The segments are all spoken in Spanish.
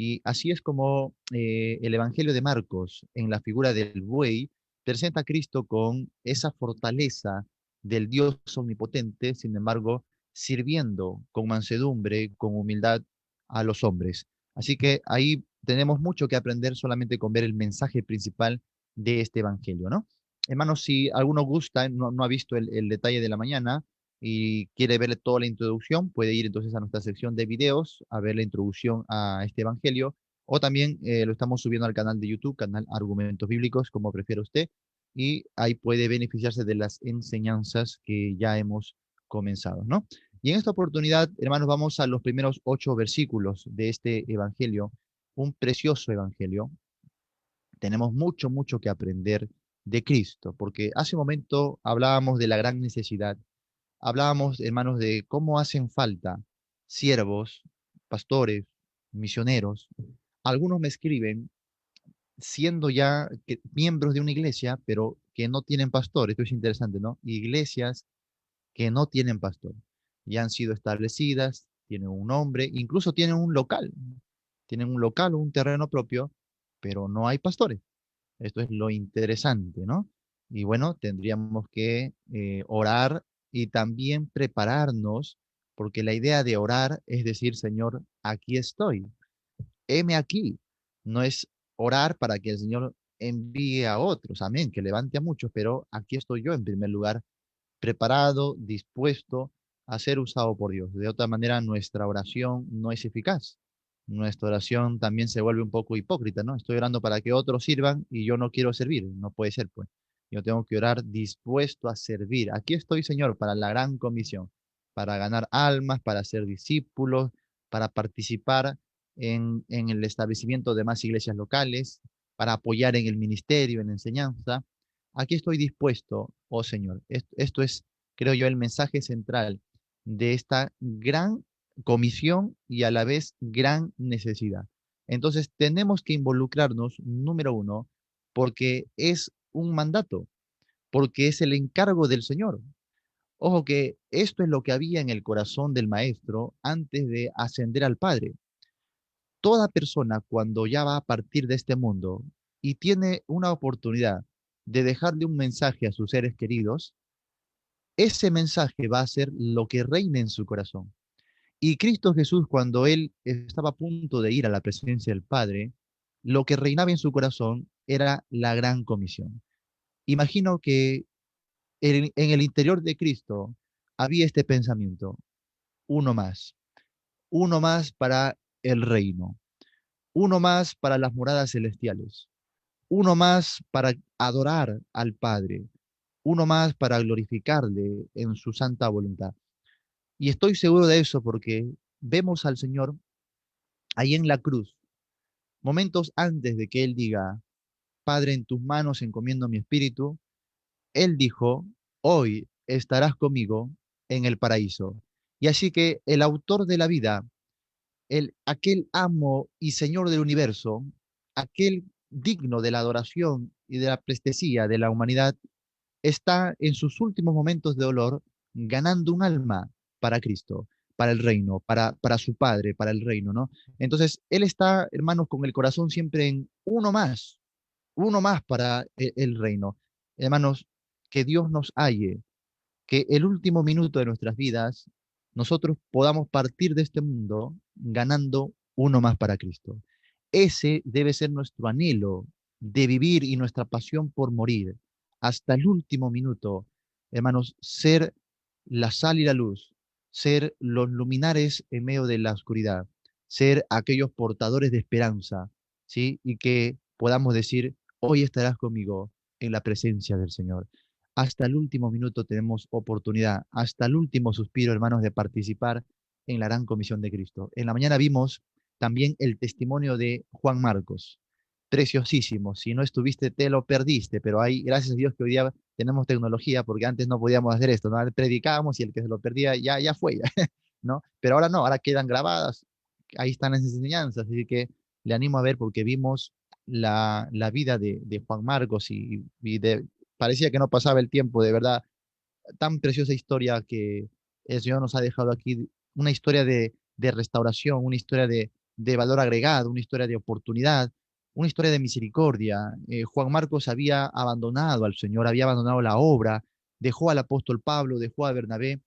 Y así es como el Evangelio de Marcos, en la figura del buey, presenta a Cristo con esa fortaleza del Dios omnipotente, sin embargo, sirviendo con mansedumbre, con humildad a los hombres. Así que ahí tenemos mucho que aprender solamente con ver el mensaje principal de este Evangelio, ¿no? Hermanos, si alguno gusta, no ha visto el detalle de la mañana y quiere ver toda la introducción, puede ir entonces a nuestra sección de videos a ver la introducción a este Evangelio, o también lo estamos subiendo al canal de YouTube, canal Argumentos Bíblicos, como prefiera usted, y ahí puede beneficiarse de las enseñanzas que ya hemos comenzado, ¿no? Y en esta oportunidad, hermanos, vamos a los primeros 8 versículos de este Evangelio, un precioso Evangelio. Tenemos mucho, mucho que aprender de Cristo, porque hace un momento hablábamos de la gran necesidad. Hablábamos, hermanos, de cómo hacen falta siervos, pastores, misioneros. Algunos me escriben siendo ya miembros de una iglesia, pero que no tienen pastor. Esto es interesante, ¿no? Iglesias que no tienen pastor. Ya han sido establecidas, tienen un nombre, incluso tienen un local. Tienen un local, un terreno propio, pero no hay pastores. Esto es lo interesante, ¿no? Y bueno, tendríamos que orar y también prepararnos, porque la idea de orar es decir, Señor, aquí estoy, heme aquí. No es orar para que el Señor envíe a otros, amén, que levante a muchos, pero aquí estoy yo en primer lugar, preparado, dispuesto a ser usado por Dios. De otra manera, nuestra oración no es eficaz. Nuestra oración también se vuelve un poco hipócrita, ¿no? Estoy orando para que otros sirvan y yo no quiero servir. No puede ser, pues. Yo tengo que orar dispuesto a servir. Aquí estoy, Señor, para la gran comisión, para ganar almas, para ser discípulos, para participar en el establecimiento de más iglesias locales, para apoyar en el ministerio, en la enseñanza. Aquí estoy dispuesto, oh Señor. Esto es, creo yo, el mensaje central de esta gran comisión y a la vez gran necesidad. Entonces, tenemos que involucrarnos, número uno, porque es un mandato, porque es el encargo del Señor. Ojo que esto es lo que había en el corazón del maestro antes de ascender al Padre. Toda persona cuando ya va a partir de este mundo y tiene una oportunidad de dejarle un mensaje a sus seres queridos, ese mensaje va a ser lo que reine en su corazón. Y Cristo Jesús, cuando él estaba a punto de ir a la presencia del Padre, lo que reinaba en su corazón era la gran comisión. Imagino que en el interior de Cristo había este pensamiento, uno más, uno más para el reino, uno más para las moradas celestiales, uno más para adorar al Padre, uno más para glorificarle en su santa voluntad. Y estoy seguro de eso porque vemos al Señor ahí en la cruz, momentos antes de que Él diga, Padre, en tus manos encomiendo mi espíritu, Él dijo, hoy estarás conmigo en el paraíso. Y así que el autor de la vida, aquel amo y Señor del universo, aquel digno de la adoración y de la plestesía de la humanidad, está en sus últimos momentos de dolor ganando un alma para Cristo, para el reino, para su Padre, para el reino, ¿no? Entonces, Él está, hermanos, con el corazón siempre en uno más para el reino. Hermanos, que Dios nos halle, que el último minuto de nuestras vidas nosotros podamos partir de este mundo ganando uno más para Cristo. Ese debe ser nuestro anhelo de vivir y nuestra pasión por morir hasta el último minuto. Hermanos, ser la sal y la luz, ser los luminares en medio de la oscuridad, ser aquellos portadores de esperanza, ¿sí? Y que podamos decir, hoy estarás conmigo en la presencia del Señor. Hasta el último minuto tenemos oportunidad, hasta el último suspiro, hermanos, de participar en la gran comisión de Cristo. En la mañana vimos también el testimonio de Juan Marcos, preciosísimo. Si no estuviste, te lo perdiste, pero hay, gracias a Dios que hoy día tenemos tecnología, porque antes no podíamos hacer esto, ¿no? Predicábamos y el que se lo perdía ya fue, ¿no? Pero ahora no, ahora quedan grabadas, ahí están las enseñanzas, así que le animo a ver porque vimos la vida de Juan Marcos parecía que no pasaba el tiempo, de verdad, tan preciosa historia que el Señor nos ha dejado aquí, una historia de restauración, una historia de valor agregado, una historia de oportunidad, una historia de misericordia. Juan Marcos había abandonado al Señor, había abandonado la obra, dejó al apóstol Pablo, dejó a Bernabé,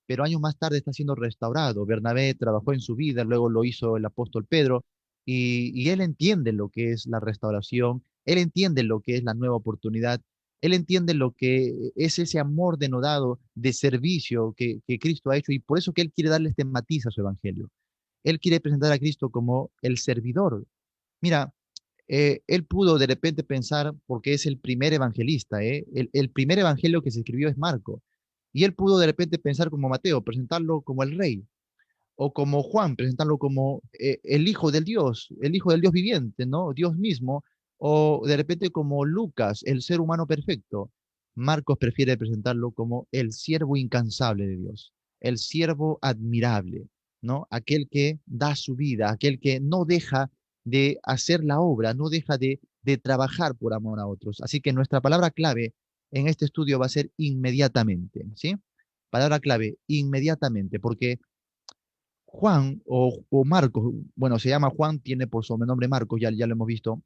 pero años más tarde está siendo restaurado. Bernabé trabajó en su vida, luego lo hizo el apóstol Pedro, y él entiende lo que es la restauración, él entiende lo que es la nueva oportunidad, él entiende lo que es ese amor denodado de servicio que Cristo ha hecho, y por eso que él quiere darle este matiz a su evangelio. Él quiere presentar a Cristo como el servidor. Mira, él pudo de repente pensar, porque es el primer evangelista, el primer evangelio que se escribió es Marco, y él pudo de repente pensar como Mateo, presentarlo como el rey, o como Juan, presentarlo como el hijo del Dios viviente, ¿no? Dios mismo, o de repente como Lucas, el ser humano perfecto. Marcos prefiere presentarlo como el siervo incansable de Dios, el siervo admirable, ¿no? Aquel que da su vida, aquel que no deja de hacer la obra, no deja de trabajar por amor a otros. Así que nuestra palabra clave en este estudio va a ser inmediatamente, ¿sí? Palabra clave, inmediatamente, porque Juan o Marcos, bueno, se llama Juan, tiene por sobrenombre Marcos, ya lo hemos visto.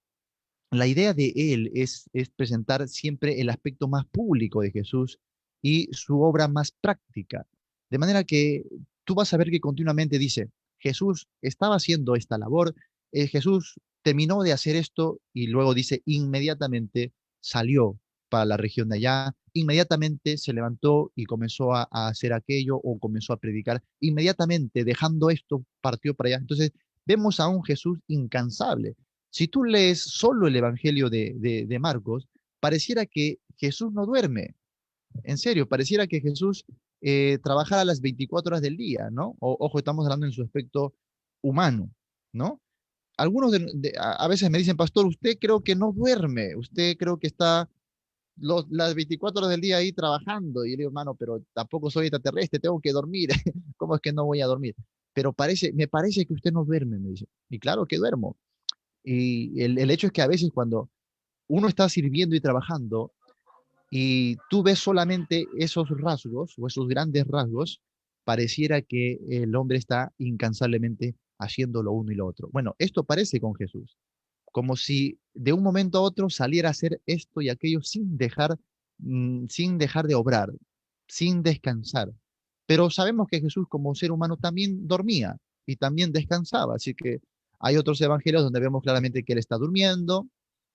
La idea de él es presentar siempre el aspecto más público de Jesús y su obra más práctica. De manera que tú vas a ver que continuamente dice, Jesús estaba haciendo esta labor, Jesús terminó de hacer esto y luego dice, inmediatamente salió para la región de allá, inmediatamente se levantó y comenzó a hacer aquello o comenzó a predicar, inmediatamente dejando esto partió para allá. Entonces vemos a un Jesús incansable. Si tú lees solo el Evangelio de Marcos, pareciera que Jesús no duerme. En serio, pareciera que Jesús trabajara las 24 horas del día, ¿no? Ojo, estamos hablando en su aspecto humano, ¿no? Algunos a veces me dicen, pastor, usted creo que no duerme, usted creo que está las 24 horas del día ahí trabajando. Y yo le digo, hermano, pero tampoco soy extraterrestre, tengo que dormir. ¿Cómo es que no voy a dormir? Pero me parece que usted no duerme, me dice. Y claro que duermo. Y el hecho es que a veces cuando uno está sirviendo y trabajando y tú ves solamente esos rasgos o esos grandes rasgos, pareciera que el hombre está incansablemente haciendo lo uno y lo otro. Bueno, esto parece con Jesús, como si de un momento a otro saliera a hacer esto y aquello sin dejar de obrar, sin descansar. Pero sabemos que Jesús como ser humano también dormía y también descansaba, así que hay otros evangelios donde vemos claramente que él está durmiendo,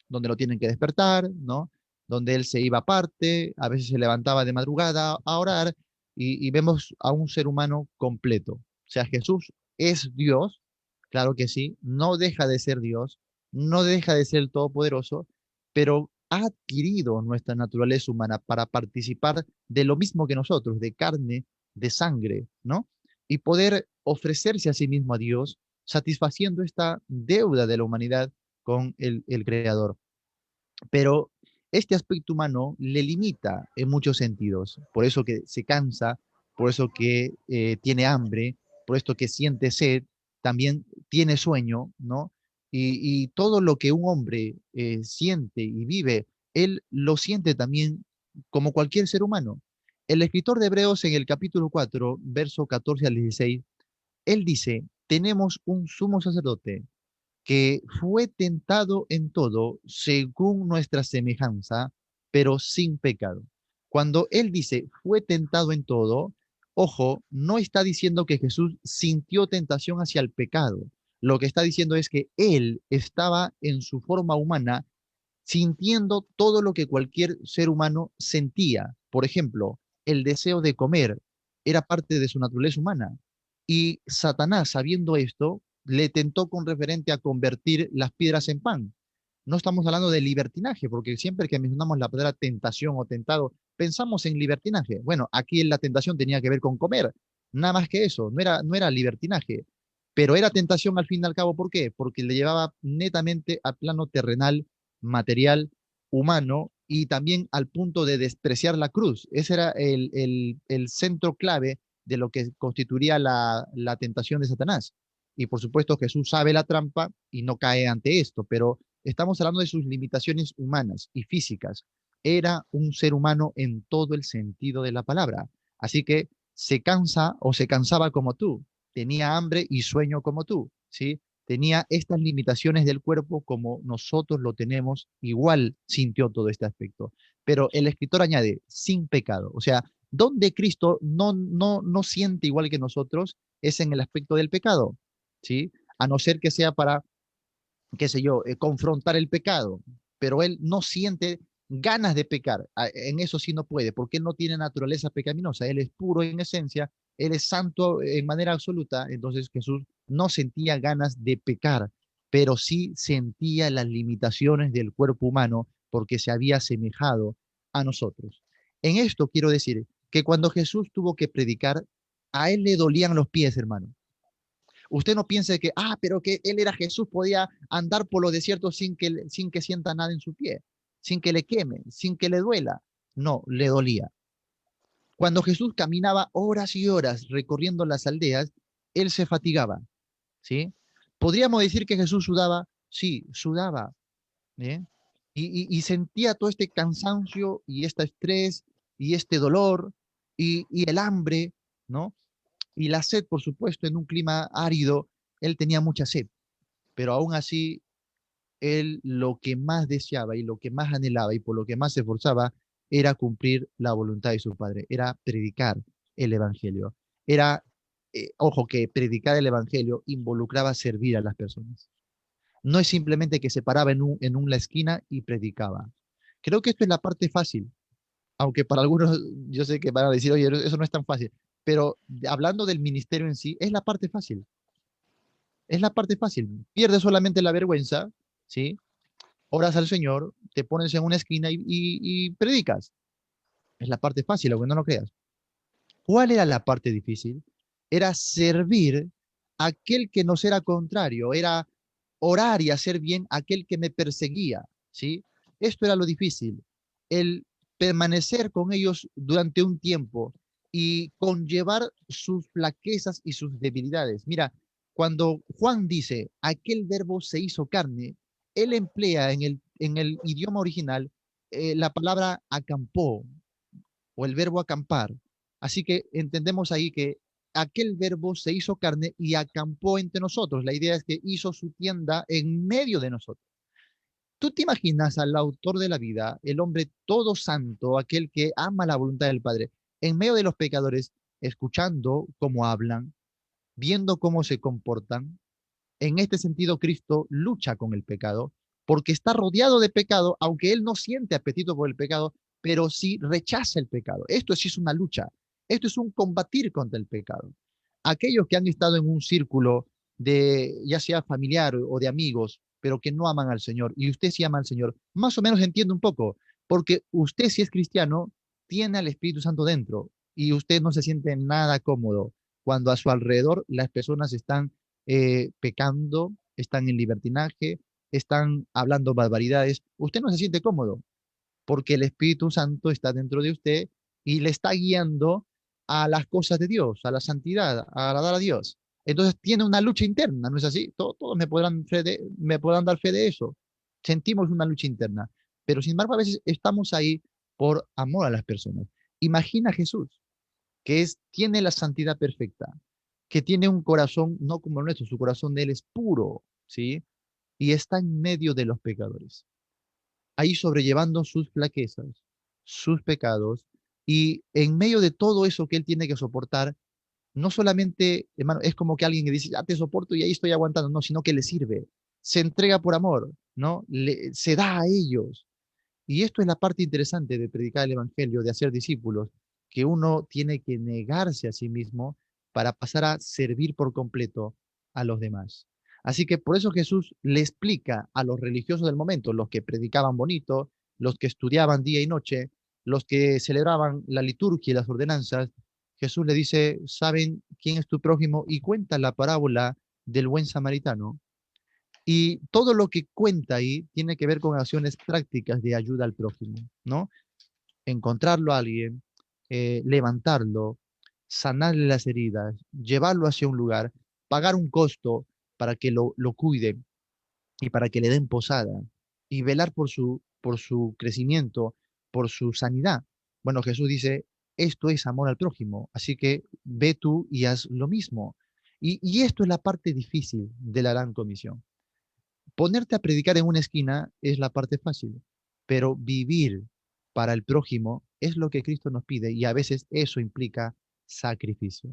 donde lo tienen que despertar, ¿no? Donde él se iba aparte, a veces se levantaba de madrugada a orar y vemos a un ser humano completo. O sea, Jesús es Dios, claro que sí, no deja de ser Dios, no deja de ser el Todopoderoso, pero ha adquirido nuestra naturaleza humana para participar de lo mismo que nosotros, de carne, de sangre, ¿no? Y poder ofrecerse a sí mismo a Dios, satisfaciendo esta deuda de la humanidad con el Creador. Pero este aspecto humano le limita en muchos sentidos, por eso que se cansa, por eso que tiene hambre, por esto que siente sed, también tiene sueño, ¿no? Y todo lo que un hombre siente y vive, él lo siente también como cualquier ser humano. El escritor de Hebreos en el capítulo 4, verso 14 al 16, él dice, tenemos un sumo sacerdote que fue tentado en todo según nuestra semejanza, pero sin pecado. Cuando él dice fue tentado en todo, ojo, no está diciendo que Jesús sintió tentación hacia el pecado. Lo que está diciendo es que él estaba en su forma humana sintiendo todo lo que cualquier ser humano sentía. Por ejemplo, el deseo de comer era parte de su naturaleza humana. Y Satanás, sabiendo esto, le tentó con referente a convertir las piedras en pan. No estamos hablando de libertinaje, porque siempre que mencionamos la palabra tentación o tentado, pensamos en libertinaje. Bueno, aquí la tentación tenía que ver con comer, nada más que eso, no era libertinaje, pero era tentación al fin y al cabo. ¿Por qué? Porque le llevaba netamente al plano terrenal, material, humano y también al punto de despreciar la cruz. Ese era el centro clave de lo que constituiría la tentación de Satanás. Y por supuesto Jesús sabe la trampa y no cae ante esto, pero estamos hablando de sus limitaciones humanas y físicas. Era un ser humano en todo el sentido de la palabra. Así que se cansa o se cansaba como tú, tenía hambre y sueño como tú, ¿sí? tenía estas limitaciones del cuerpo como nosotros lo tenemos, igual sintió todo este aspecto. Pero el escritor añade, sin pecado. O sea, donde Cristo no siente igual que nosotros es en el aspecto del pecado, ¿sí? A no ser que sea para, qué sé yo, confrontar el pecado, pero él no siente ganas de pecar. En eso sí no puede, porque él no tiene naturaleza pecaminosa, él es puro en esencia, él es santo en manera absoluta. Entonces Jesús no sentía ganas de pecar, pero sí sentía las limitaciones del cuerpo humano porque se había asemejado a nosotros. En esto quiero decir que cuando Jesús tuvo que predicar, a él le dolían los pies, hermano. Usted no piense que, pero que él era Jesús, podía andar por los desiertos sin que sienta nada en su pie, sin que le queme, sin que le duela. No, le dolía. Cuando Jesús caminaba horas y horas recorriendo las aldeas, él se fatigaba, ¿sí? ¿Podríamos decir que Jesús sudaba? Sí, sudaba, ¿eh? Y sentía todo este cansancio y este estrés y este dolor y el hambre, ¿no? Y la sed, por supuesto, en un clima árido, él tenía mucha sed, pero aún así, él lo que más deseaba y lo que más anhelaba y por lo que más se esforzaba era cumplir la voluntad de su padre, era predicar el evangelio. Era, ojo, que predicar el evangelio involucraba servir a las personas. No es simplemente que se paraba en una esquina y predicaba. Creo que esto es la parte fácil, aunque para algunos yo sé que van a decir, oye, eso no es tan fácil, pero hablando del ministerio en sí, es la parte fácil. Es la parte fácil. Pierdes solamente la vergüenza, ¿sí? Oras al Señor, te pones en una esquina y predicas. Es la parte fácil, aunque no lo creas. ¿Cuál era la parte difícil? Era servir a aquel que nos era contrario, era orar y hacer bien a aquel que me perseguía, ¿sí? Esto era lo difícil, el permanecer con ellos durante un tiempo y conllevar sus flaquezas y sus debilidades. Mira, cuando Juan dice, aquel verbo se hizo carne, él emplea en el idioma original la palabra acampó, o el verbo acampar. Así que entendemos ahí que aquel verbo se hizo carne y acampó entre nosotros. La idea es que hizo su tienda en medio de nosotros. ¿Tú te imaginas al autor de la vida, el hombre todo santo, aquel que ama la voluntad del Padre, en medio de los pecadores, escuchando cómo hablan, viendo cómo se comportan? En este sentido, Cristo lucha con el pecado porque está rodeado de pecado, aunque él no siente apetito por el pecado, pero sí rechaza el pecado. Esto sí es una lucha. Esto es un combatir contra el pecado. Aquellos que han estado en un círculo de, ya sea familiar o de amigos, pero que no aman al Señor, y usted sí ama al Señor, más o menos entiende un poco, porque usted si es cristiano, tiene al Espíritu Santo dentro y usted no se siente nada cómodo cuando a su alrededor las personas están pecando, están en libertinaje, están hablando barbaridades. Usted no se siente cómodo porque el Espíritu Santo está dentro de usted y le está guiando a las cosas de Dios, a la santidad, a agradar a Dios. Entonces tiene una lucha interna, ¿no es así? Todos me podrán dar fe de eso. Sentimos una lucha interna, pero sin embargo a veces estamos ahí por amor a las personas. Imagina a Jesús, que tiene la santidad perfecta, que tiene un corazón no como el nuestro, su corazón de él es puro, ¿sí? Y está en medio de los pecadores, ahí sobrellevando sus flaquezas, sus pecados, y en medio de todo eso que él tiene que soportar, no solamente, hermano, es como que alguien que dice, ya te soporto y ahí estoy aguantando, no, sino que le sirve, se entrega por amor, ¿no? Se da a ellos. Y esto es la parte interesante de predicar el Evangelio, de hacer discípulos, que uno tiene que negarse a sí mismo para pasar a servir por completo a los demás. Así que por eso Jesús le explica a los religiosos del momento, los que predicaban bonito, los que estudiaban día y noche, los que celebraban la liturgia y las ordenanzas, Jesús le dice, ¿saben quién es tu prójimo? Y cuenta la parábola del buen samaritano, y todo lo que cuenta ahí tiene que ver con acciones prácticas de ayuda al prójimo, ¿no? Encontrarlo a alguien, levantarlo, sanarle las heridas, llevarlo hacia un lugar, pagar un costo para que lo cuiden y para que le den posada y velar por su crecimiento, por su sanidad. Bueno, Jesús dice, esto es amor al prójimo, así que ve tú y haz lo mismo. Y esto es la parte difícil de la gran comisión. Ponerte a predicar en una esquina es la parte fácil, pero vivir para el prójimo es lo que Cristo nos pide y a veces eso implica sacrificio.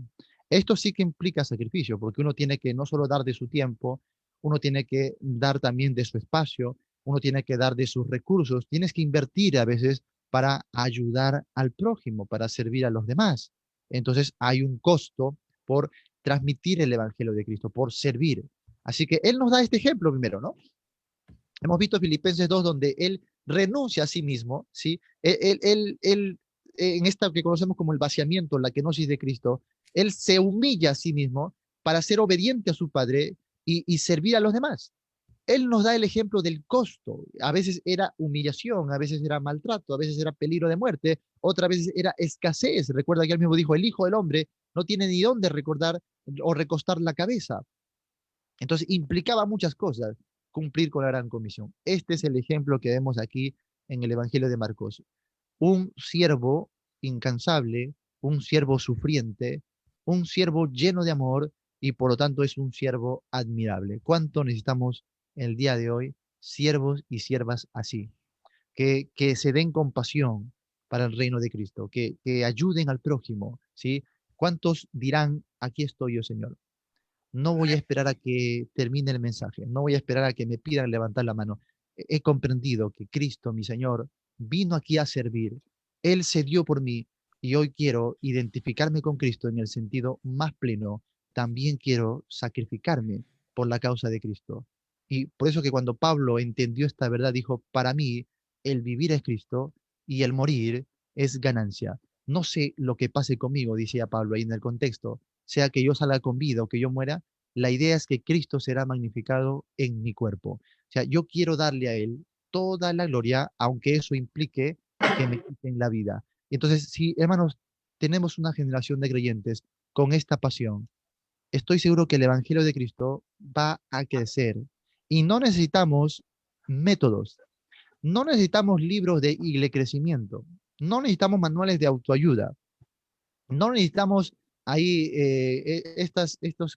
Esto sí que implica sacrificio, porque uno tiene que no solo dar de su tiempo, uno tiene que dar también de su espacio, uno tiene que dar de sus recursos, tienes que invertir a veces para ayudar al prójimo, para servir a los demás. Entonces hay un costo por transmitir el Evangelio de Cristo, por servir. Así que Él nos da este ejemplo primero, ¿no? Hemos visto Filipenses 2, donde Él renuncia a sí mismo, ¿sí? En esta que conocemos como el vaciamiento, la kenosis de Cristo, Él se humilla a sí mismo para ser obediente a su Padre y servir a los demás. Él nos da el ejemplo del costo. A veces era humillación, a veces era maltrato, a veces era peligro de muerte, otras veces era escasez. Recuerda que él mismo dijo, el Hijo del Hombre no tiene ni dónde recordar o recostar la cabeza. Entonces implicaba muchas cosas cumplir con la gran comisión. Este es el ejemplo que vemos aquí en el Evangelio de Marcos. Un siervo incansable, un siervo sufriente, un siervo lleno de amor y por lo tanto es un siervo admirable. ¿Cuánto necesitamos el día de hoy siervos y siervas así? Que se den compasión para el reino de Cristo, que ayuden al prójimo, ¿sí? ¿Cuántos dirán, aquí estoy yo, Señor? No voy a esperar a que termine el mensaje, no voy a esperar a que me pidan levantar la mano. He comprendido que Cristo, mi Señor, vino aquí a servir. Él se dio por mí y hoy quiero identificarme con Cristo en el sentido más pleno. También quiero sacrificarme por la causa de Cristo. Y por eso que cuando Pablo entendió esta verdad, dijo, para mí el vivir es Cristo y el morir es ganancia. No sé lo que pase conmigo, decía Pablo ahí en el contexto, sea que yo salga con vida o que yo muera, la idea es que Cristo será magnificado en mi cuerpo. O sea, yo quiero darle a Él toda la gloria, aunque eso implique que me quiten la vida. Y entonces, si hermanos, tenemos una generación de creyentes con esta pasión, estoy seguro que el Evangelio de Cristo va a crecer. Y no necesitamos métodos, no necesitamos libros de crecimiento, no necesitamos manuales de autoayuda, no necesitamos ahí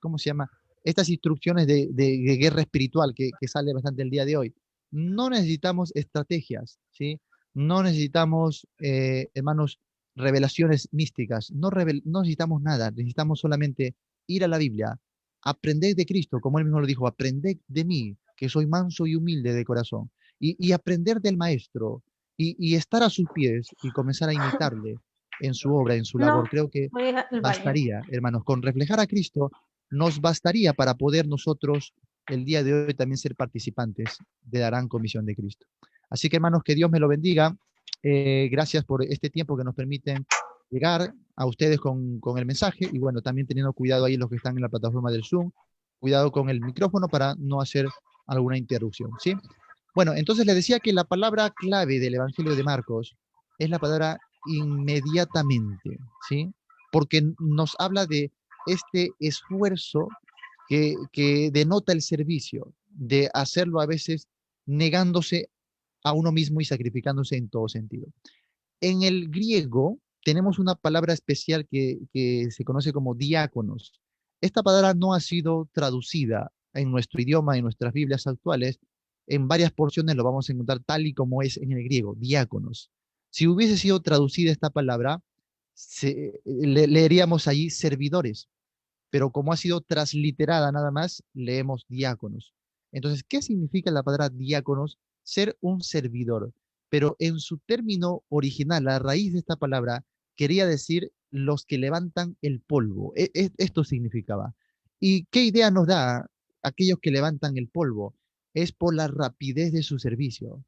¿cómo se llama? Estas instrucciones de guerra espiritual que sale bastante el día de hoy. No necesitamos estrategias, ¿sí? No necesitamos, hermanos, revelaciones místicas. No necesitamos nada. Necesitamos solamente ir a la Biblia, aprender de Cristo, como él mismo lo dijo, aprender de mí, que soy manso y humilde de corazón, y aprender del Maestro, y estar a sus pies y comenzar a imitarle en su obra, en su No, labor. Creo que voy al baño. bastaría, hermanos, con reflejar a Cristo, nos bastaría para poder nosotros el día de hoy también ser participantes de la gran comisión de Cristo. Así que, hermanos, que Dios me lo bendiga. Gracias por este tiempo que nos permiten llegar a ustedes con el mensaje y bueno, también teniendo cuidado ahí los que están en la plataforma del Zoom, cuidado con el micrófono para no hacer alguna interrupción, ¿sí? Bueno, entonces les decía que la palabra clave del Evangelio de Marcos es la palabra inmediatamente, ¿sí? Porque nos habla de este esfuerzo que denota el servicio, de hacerlo a veces negándose a uno mismo y sacrificándose en todo sentido. En el griego tenemos una palabra especial que se conoce como diáconos. Esta palabra no ha sido traducida en nuestro idioma, en nuestras Biblias actuales. En varias porciones lo vamos a encontrar tal y como es en el griego, diáconos. Si hubiese sido traducida esta palabra, leeríamos allí servidores, pero como ha sido transliterada nada más, leemos diáconos. Entonces, ¿qué significa la palabra diáconos? Ser un servidor, pero en su término original, la raíz de esta palabra quería decir los que levantan el polvo. Esto significaba. ¿Y qué idea nos da aquellos que levantan el polvo? Es por la rapidez de su servicio.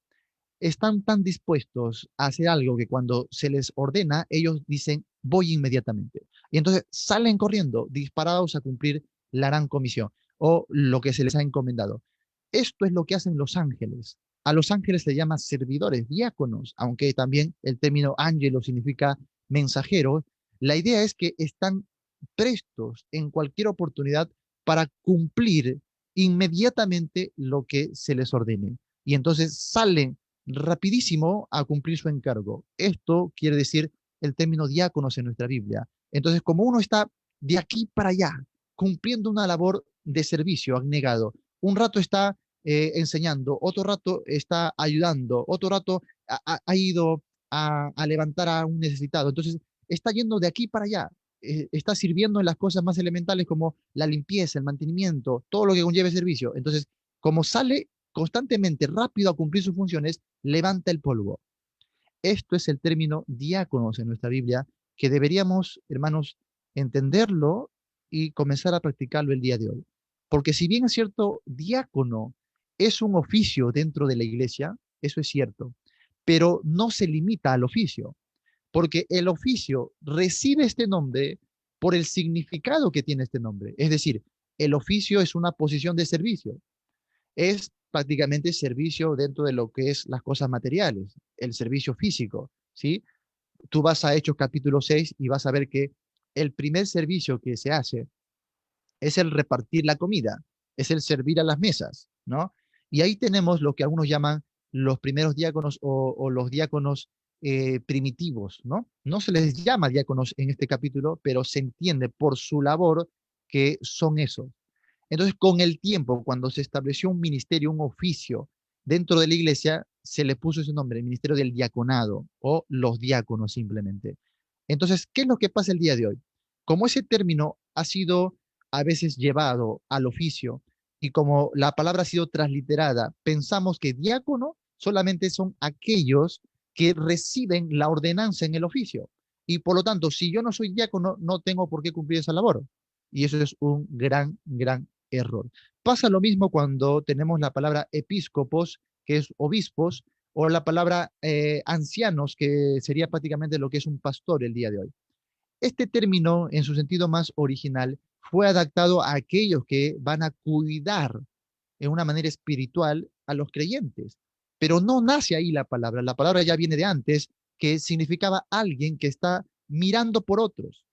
Están tan dispuestos a hacer algo que cuando se les ordena, ellos dicen, voy inmediatamente. Y entonces salen corriendo, disparados a cumplir la gran comisión o lo que se les ha encomendado. Esto es lo que hacen los ángeles. A los ángeles se llama servidores, diáconos, aunque también el término ángelo significa mensajero. La idea es que están prestos en cualquier oportunidad para cumplir inmediatamente lo que se les ordene. Y entonces salen rapidísimo a cumplir su encargo. Esto quiere decir el término diáconos en nuestra Biblia. Entonces, como uno está de aquí para allá, cumpliendo una labor de servicio abnegado. Un rato está enseñando, otro rato está ayudando, otro rato ha ido a levantar a un necesitado. Entonces, está yendo de aquí para allá. Está sirviendo en las cosas más elementales como la limpieza, el mantenimiento, todo lo que conlleve servicio. Entonces, como sale constantemente rápido a cumplir sus funciones, levanta el polvo. Esto es el término diáconos en nuestra Biblia, que deberíamos, hermanos, entenderlo y comenzar a practicarlo el día de hoy. Porque si bien es cierto, diácono es un oficio dentro de la iglesia, eso es cierto, pero no se limita al oficio, porque el oficio recibe este nombre por el significado que tiene este nombre. Es decir, el oficio es una posición de servicio, es prácticamente servicio dentro de lo que es las cosas materiales, el servicio físico, ¿sí? Tú vas a Hechos capítulo 6 y vas a ver que el primer servicio que se hace es el repartir la comida, es el servir a las mesas, ¿no? Y ahí tenemos lo que algunos llaman los primeros diáconos o los diáconos primitivos, ¿no? No se les llama diáconos en este capítulo, pero se entiende por su labor que son esos. Entonces, con el tiempo, cuando se estableció un ministerio, un oficio dentro de la iglesia, se le puso ese nombre, el ministerio del diaconado o los diáconos simplemente. Entonces, ¿qué es lo que pasa el día de hoy? Como ese término ha sido a veces llevado al oficio y como la palabra ha sido transliterada, pensamos que diácono solamente son aquellos que reciben la ordenanza en el oficio. Y por lo tanto, si yo no soy diácono, no tengo por qué cumplir esa labor. Y eso es un gran error. Pasa lo mismo cuando tenemos la palabra episcopos, que es obispos, o la palabra ancianos, que sería prácticamente lo que es un pastor el día de hoy. Este término, en su sentido más original, fue adaptado a aquellos que van a cuidar en una manera espiritual a los creyentes. Pero no nace ahí la palabra ya viene de antes, que significaba alguien que está mirando por otros,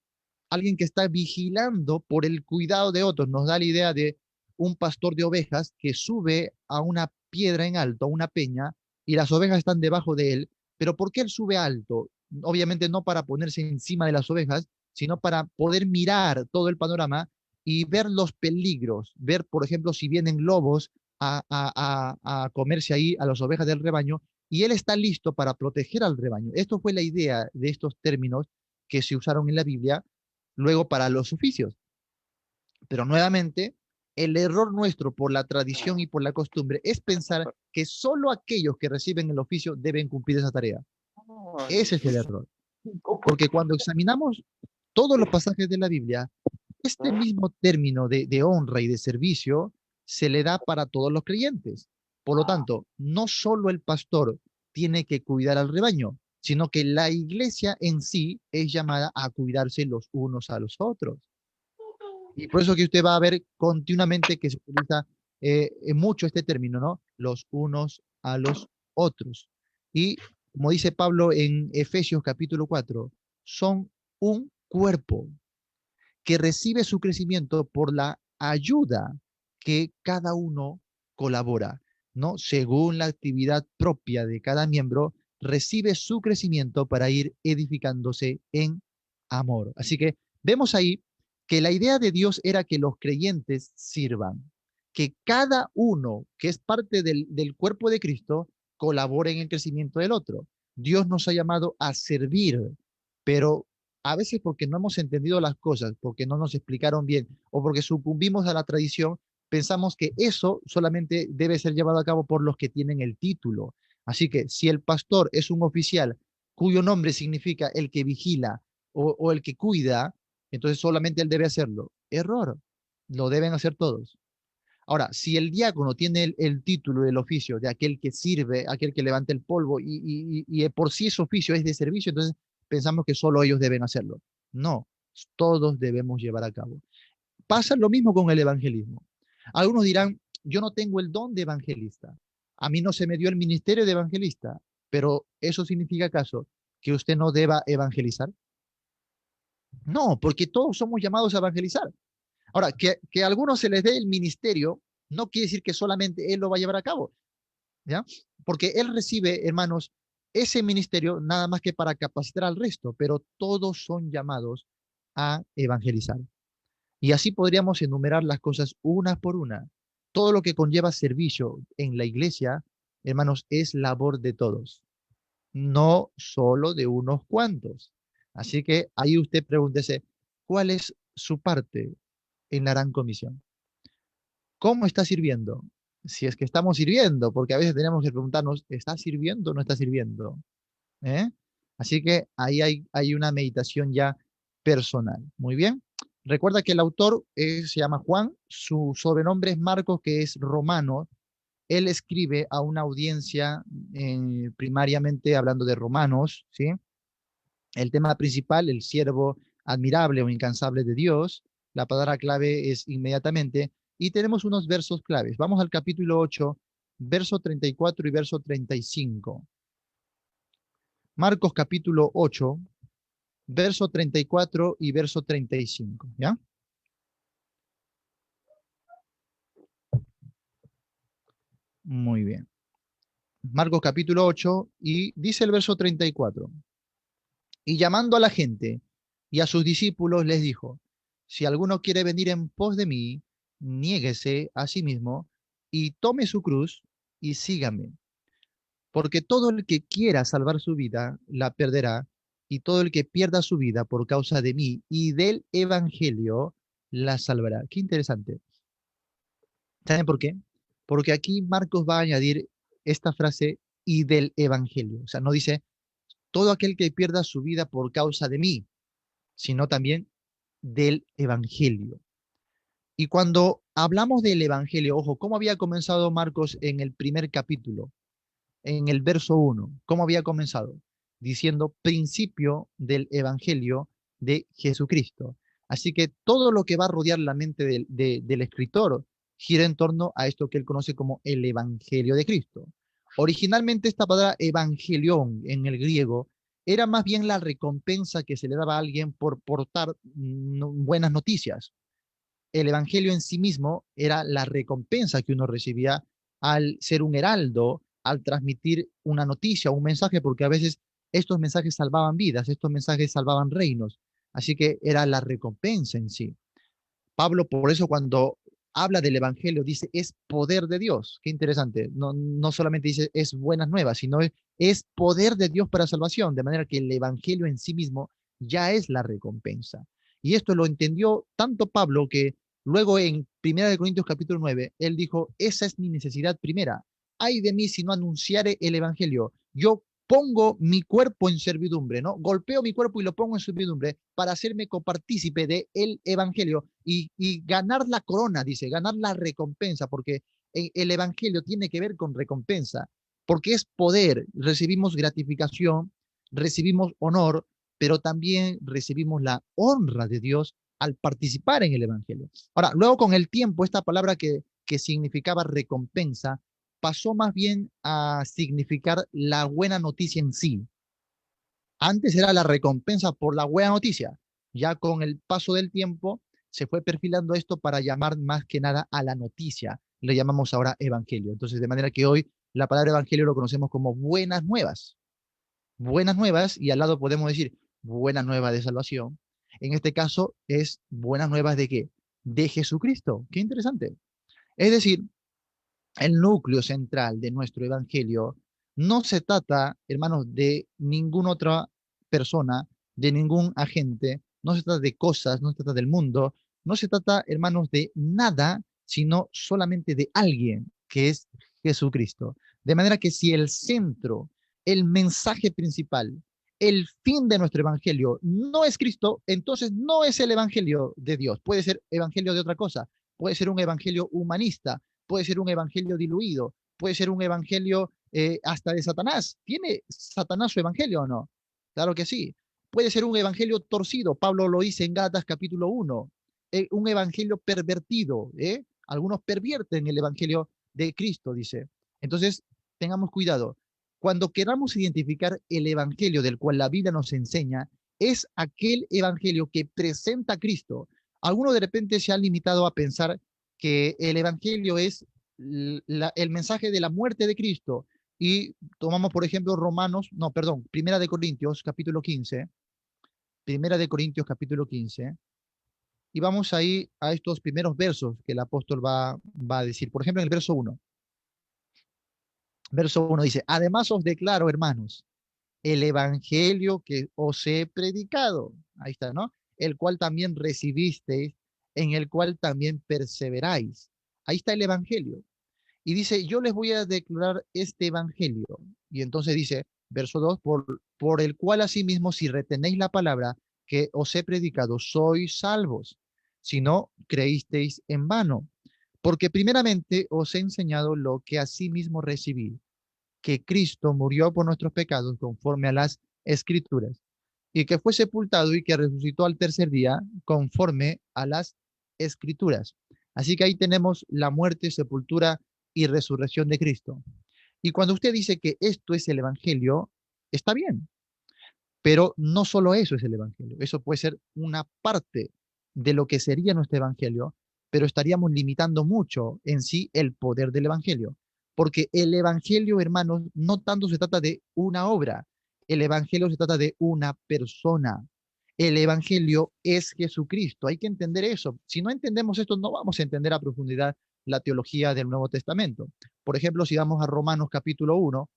alguien que está vigilando por el cuidado de otros. Nos da la idea de un pastor de ovejas que sube a una piedra en alto, a una peña, y las ovejas están debajo de él. Pero ¿por qué él sube alto? Obviamente no para ponerse encima de las ovejas, sino para poder mirar todo el panorama y ver los peligros, ver, por ejemplo, si vienen lobos a comerse ahí a las ovejas del rebaño, y él está listo para proteger al rebaño. Esto fue la idea de estos términos que se usaron en la Biblia luego para los oficios. Pero nuevamente, el error nuestro por la tradición y por la costumbre es pensar que solo aquellos que reciben el oficio deben cumplir esa tarea. Ese es el error. Porque cuando examinamos todos los pasajes de la Biblia, este mismo término de honra y de servicio se le da para todos los creyentes. Por lo tanto, no solo el pastor tiene que cuidar al rebaño, sino que la iglesia en sí es llamada a cuidarse los unos a los otros. Y por eso que usted va a ver continuamente que se utiliza mucho este término, ¿no? Los unos a los otros. Y como dice Pablo en Efesios capítulo 4, son un cuerpo que recibe su crecimiento por la ayuda que cada uno colabora, ¿no? Según la actividad propia de cada miembro, recibe su crecimiento para ir edificándose en amor. Así que vemos ahí que la idea de Dios era que los creyentes sirvan, que cada uno que es parte del cuerpo de Cristo colabore en el crecimiento del otro. Dios nos ha llamado a servir, pero a veces porque no hemos entendido las cosas, porque no nos explicaron bien o porque sucumbimos a la tradición, pensamos que eso solamente debe ser llevado a cabo por los que tienen el título. Así que si el pastor es un oficial cuyo nombre significa el que vigila o el que cuida, entonces solamente él debe hacerlo. Error, lo deben hacer todos. Ahora, si el diácono tiene el título del oficio de aquel que sirve, aquel que levanta el polvo y por sí ese oficio es de servicio, entonces pensamos que solo ellos deben hacerlo. No, todos debemos llevar a cabo. Pasa lo mismo con el evangelismo. Algunos dirán, yo no tengo el don de evangelista. A mí no se me dio el ministerio de evangelista, pero ¿eso significa acaso que usted no deba evangelizar? No, porque todos somos llamados a evangelizar. Ahora, que a algunos se les dé el ministerio no quiere decir que solamente él lo va a llevar a cabo, ¿ya? Porque él recibe, hermanos, ese ministerio nada más que para capacitar al resto, pero todos son llamados a evangelizar. Y así podríamos enumerar las cosas una por una. Todo lo que conlleva servicio en la iglesia, hermanos, es labor de todos, no solo de unos cuantos. Así que ahí usted pregúntese, ¿cuál es su parte en la gran comisión? ¿Cómo está sirviendo? Si es que estamos sirviendo, porque a veces tenemos que preguntarnos, ¿está sirviendo o no está sirviendo? ¿Eh? Así que ahí hay una meditación ya personal. Muy bien. Recuerda que el autor se llama Juan, su sobrenombre es Marcos, que es romano. Él escribe a una audiencia primariamente hablando de romanos, ¿sí? El tema principal, el siervo admirable o incansable de Dios. La palabra clave es inmediatamente. Y tenemos unos versos claves. Vamos al capítulo 8, verso 34 y verso 35. Marcos capítulo 8, verso 34 y verso 35, ¿ya? Muy bien. Marcos capítulo 8 y dice el verso 34. Y llamando a la gente y a sus discípulos les dijo, si alguno quiere venir en pos de mí, niéguese a sí mismo y tome su cruz y sígame. Porque todo el que quiera salvar su vida, la perderá, y todo el que pierda su vida por causa de mí y del evangelio, la salvará. Qué interesante. ¿Saben por qué? Porque aquí Marcos va a añadir esta frase y del evangelio. O sea, no dice todo aquel que pierda su vida por causa de mí, sino también del evangelio. Y cuando hablamos del evangelio, ojo, ¿cómo había comenzado Marcos en el primer capítulo? En el verso 1, ¿cómo había comenzado? Diciendo principio del Evangelio de Jesucristo. Así que todo lo que va a rodear la mente del escritor gira en torno a esto que él conoce como el Evangelio de Cristo. Originalmente esta palabra evangelión en el griego era más bien la recompensa que se le daba a alguien por portar buenas noticias. El evangelio en sí mismo era la recompensa que uno recibía al ser un heraldo, al transmitir una noticia, un mensaje, porque a veces estos mensajes salvaban vidas, estos mensajes salvaban reinos. Así que era la recompensa en sí. Pablo, por eso cuando habla del evangelio, dice es poder de Dios. Qué interesante. No, no solamente dice es buenas nuevas, sino es poder de Dios para salvación, de manera que el evangelio en sí mismo ya es la recompensa. Y esto lo entendió tanto Pablo que luego en 1 Corintios capítulo 9, él dijo, esa es mi necesidad primera. Ay de mí si no anunciare el evangelio. Yo pongo mi cuerpo en servidumbre, ¿no? Golpeo mi cuerpo y lo pongo en servidumbre para hacerme copartícipe del evangelio y ganar la corona, dice, ganar la recompensa, porque el evangelio tiene que ver con recompensa, porque es poder, recibimos gratificación, recibimos honor, pero también recibimos la honra de Dios al participar en el evangelio. Ahora, luego con el tiempo, esta palabra que significaba recompensa, pasó más bien a significar la buena noticia en sí. Antes era la recompensa por la buena noticia. Ya con el paso del tiempo se fue perfilando esto para llamar más que nada a la noticia. Lo llamamos ahora evangelio. Entonces, de manera que hoy la palabra evangelio lo conocemos como buenas nuevas. Buenas nuevas y al lado podemos decir buenas nuevas de salvación. En este caso es buenas nuevas de qué? De Jesucristo. Qué interesante. Es decir, el núcleo central de nuestro evangelio no se trata, hermanos, de ninguna otra persona, de ningún agente, no se trata de cosas, no se trata del mundo, no se trata, hermanos, de nada, sino solamente de alguien, que es Jesucristo. De manera que si el centro, el mensaje principal, el fin de nuestro evangelio no es Cristo, entonces no es el evangelio de Dios. Puede ser evangelio de otra cosa, puede ser un evangelio humanista, puede ser un evangelio diluido, puede ser un evangelio hasta de Satanás. ¿Tiene Satanás su evangelio o no? Claro que sí. Puede ser un evangelio torcido. Pablo lo dice en Gálatas capítulo 1. Un evangelio pervertido. Algunos pervierten el evangelio de Cristo, dice. Entonces, tengamos cuidado. Cuando queramos identificar el evangelio del cual la Biblia nos enseña, es aquel evangelio que presenta a Cristo. Algunos de repente se han limitado a pensar que el Evangelio es el mensaje de la muerte de Cristo. Y tomamos, por ejemplo, Romanos, no, perdón, Primera de Corintios, capítulo 15, Primera de Corintios, capítulo 15, Y vamos ahí a estos primeros versos que el apóstol va a decir. Por ejemplo, en el verso uno. Verso uno dice, además os declaro, hermanos, el evangelio que os he predicado. Ahí está, ¿no? El cual también recibisteis, en el cual también perseveráis. Ahí está el evangelio. Y dice, yo les voy a declarar este evangelio. Y entonces dice, verso 2, por el cual asimismo, si retenéis la palabra que os he predicado, sois salvos, si no creísteis en vano. Porque primeramente os he enseñado lo que asimismo recibí, que Cristo murió por nuestros pecados conforme a las escrituras, y que fue sepultado y que resucitó al tercer día conforme a las escrituras. Así que ahí tenemos la muerte, sepultura y resurrección de Cristo. Y cuando usted dice que esto es el Evangelio, está bien, pero no solo eso es el Evangelio, eso puede ser una parte de lo que sería nuestro Evangelio, pero estaríamos limitando mucho en sí el poder del Evangelio, porque el Evangelio, hermanos, no tanto se trata de una obra, el Evangelio se trata de una persona. El Evangelio es Jesucristo, hay que entender eso. Si no entendemos esto, no vamos a entender a profundidad la teología del Nuevo Testamento. Por ejemplo, si vamos a Romanos capítulo 1,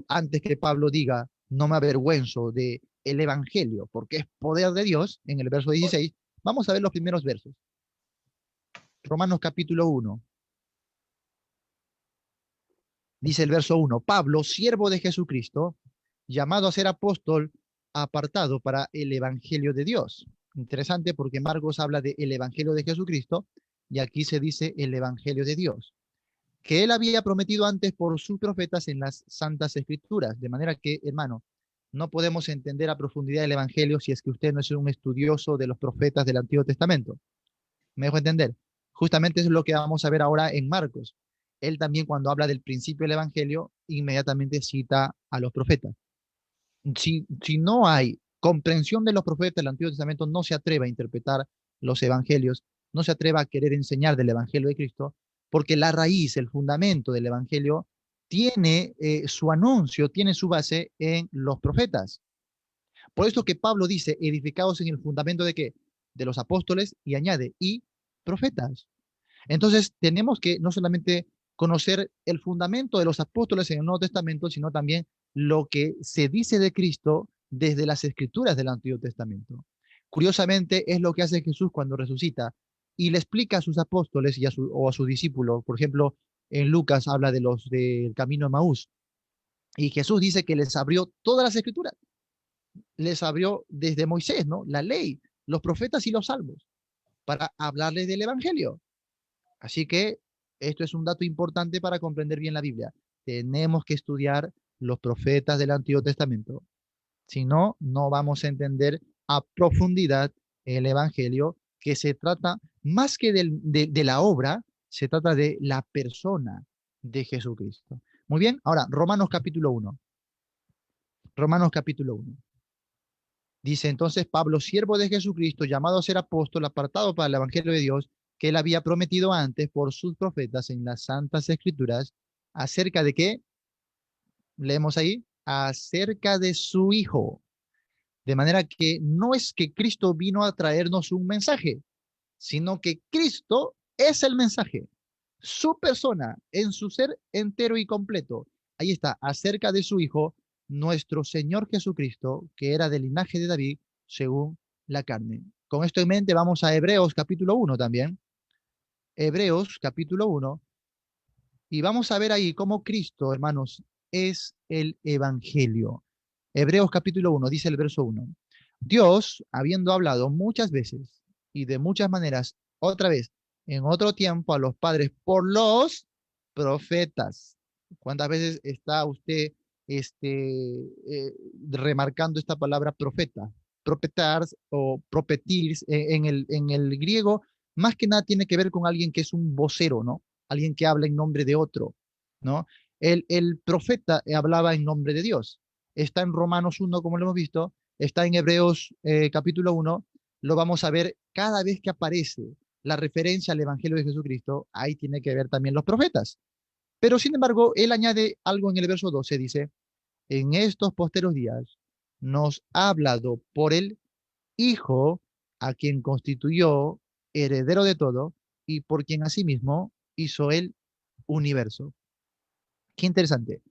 antes que Pablo diga, no me avergüenzo de el evangelio, porque es poder de Dios, en el verso 16, vamos a ver los primeros versos. Romanos capítulo 1, dice el verso 1, Pablo, siervo de Jesucristo, llamado a ser apóstol, apartado para el evangelio de Dios. Interesante porque Marcos habla de el evangelio de Jesucristo y aquí se dice el evangelio de Dios, que él había prometido antes por sus profetas en las santas escrituras. De manera que, hermano, no podemos entender a profundidad el Evangelio si es que usted no es un estudioso de los profetas del Antiguo Testamento. ¿Me dejo entender? Justamente eso es lo que vamos a ver ahora en Marcos. Él también cuando habla del principio del Evangelio, inmediatamente cita a los profetas. Si no hay comprensión de los profetas del Antiguo Testamento, no se atreva a interpretar los evangelios, no se atreva a querer enseñar del Evangelio de Cristo, porque la raíz, el fundamento del Evangelio tiene su anuncio, tiene su base en los profetas. Por eso que Pablo dice, edificados en el fundamento de qué? De los apóstoles y añade, y profetas. Entonces, tenemos que no solamente conocer el fundamento de los apóstoles en el Nuevo Testamento, sino también lo que se dice de Cristo desde las escrituras del Antiguo Testamento. Curiosamente, es lo que hace Jesús cuando resucita y le explica a sus apóstoles o a sus discípulos. Por ejemplo, en Lucas habla de los del camino de Maús y Jesús dice que les abrió todas las escrituras, les abrió desde Moisés, ¿no? La ley, los profetas y los salmos, para hablarles del Evangelio. Así que esto es un dato importante para comprender bien la Biblia. Tenemos que estudiar los profetas del Antiguo Testamento. Si no, no vamos a entender a profundidad el Evangelio, que se trata más que de la obra, se trata de la persona de Jesucristo. Muy bien, ahora Romanos capítulo 1. Romanos capítulo 1. Dice entonces Pablo, siervo de Jesucristo, llamado a ser apóstol, apartado para el Evangelio de Dios, que él había prometido antes por sus profetas en las santas escrituras, acerca de qué, leemos ahí, acerca de su Hijo. De manera que no es que Cristo vino a traernos un mensaje, sino que Cristo es el mensaje, su persona en su ser entero y completo. Ahí está, acerca de su Hijo, nuestro Señor Jesucristo, que era del linaje de David, según la carne. Con esto en mente, vamos a Hebreos capítulo 1 también. Hebreos capítulo 1. Y vamos a ver ahí cómo Cristo, hermanos, es el Evangelio. Hebreos capítulo 1 dice el verso 1. Dios, habiendo hablado muchas veces y de muchas maneras, otra vez, en otro tiempo a los padres por los profetas. ¿Cuántas veces está usted remarcando esta palabra profeta? Profetars o propetils en el griego, más que nada tiene que ver con alguien que es un vocero, ¿no? Alguien que habla en nombre de otro, ¿no? El profeta hablaba en nombre de Dios. Está en Romanos 1, como lo hemos visto, está en Hebreos capítulo 1, lo vamos a ver cada vez que aparece la referencia al Evangelio de Jesucristo, ahí tiene que ver también los profetas. Pero sin embargo, él añade algo en el verso 12, dice, en estos posteros días nos ha hablado por el Hijo a quien constituyó heredero de todo y por quien asimismo hizo el universo. Qué interesante.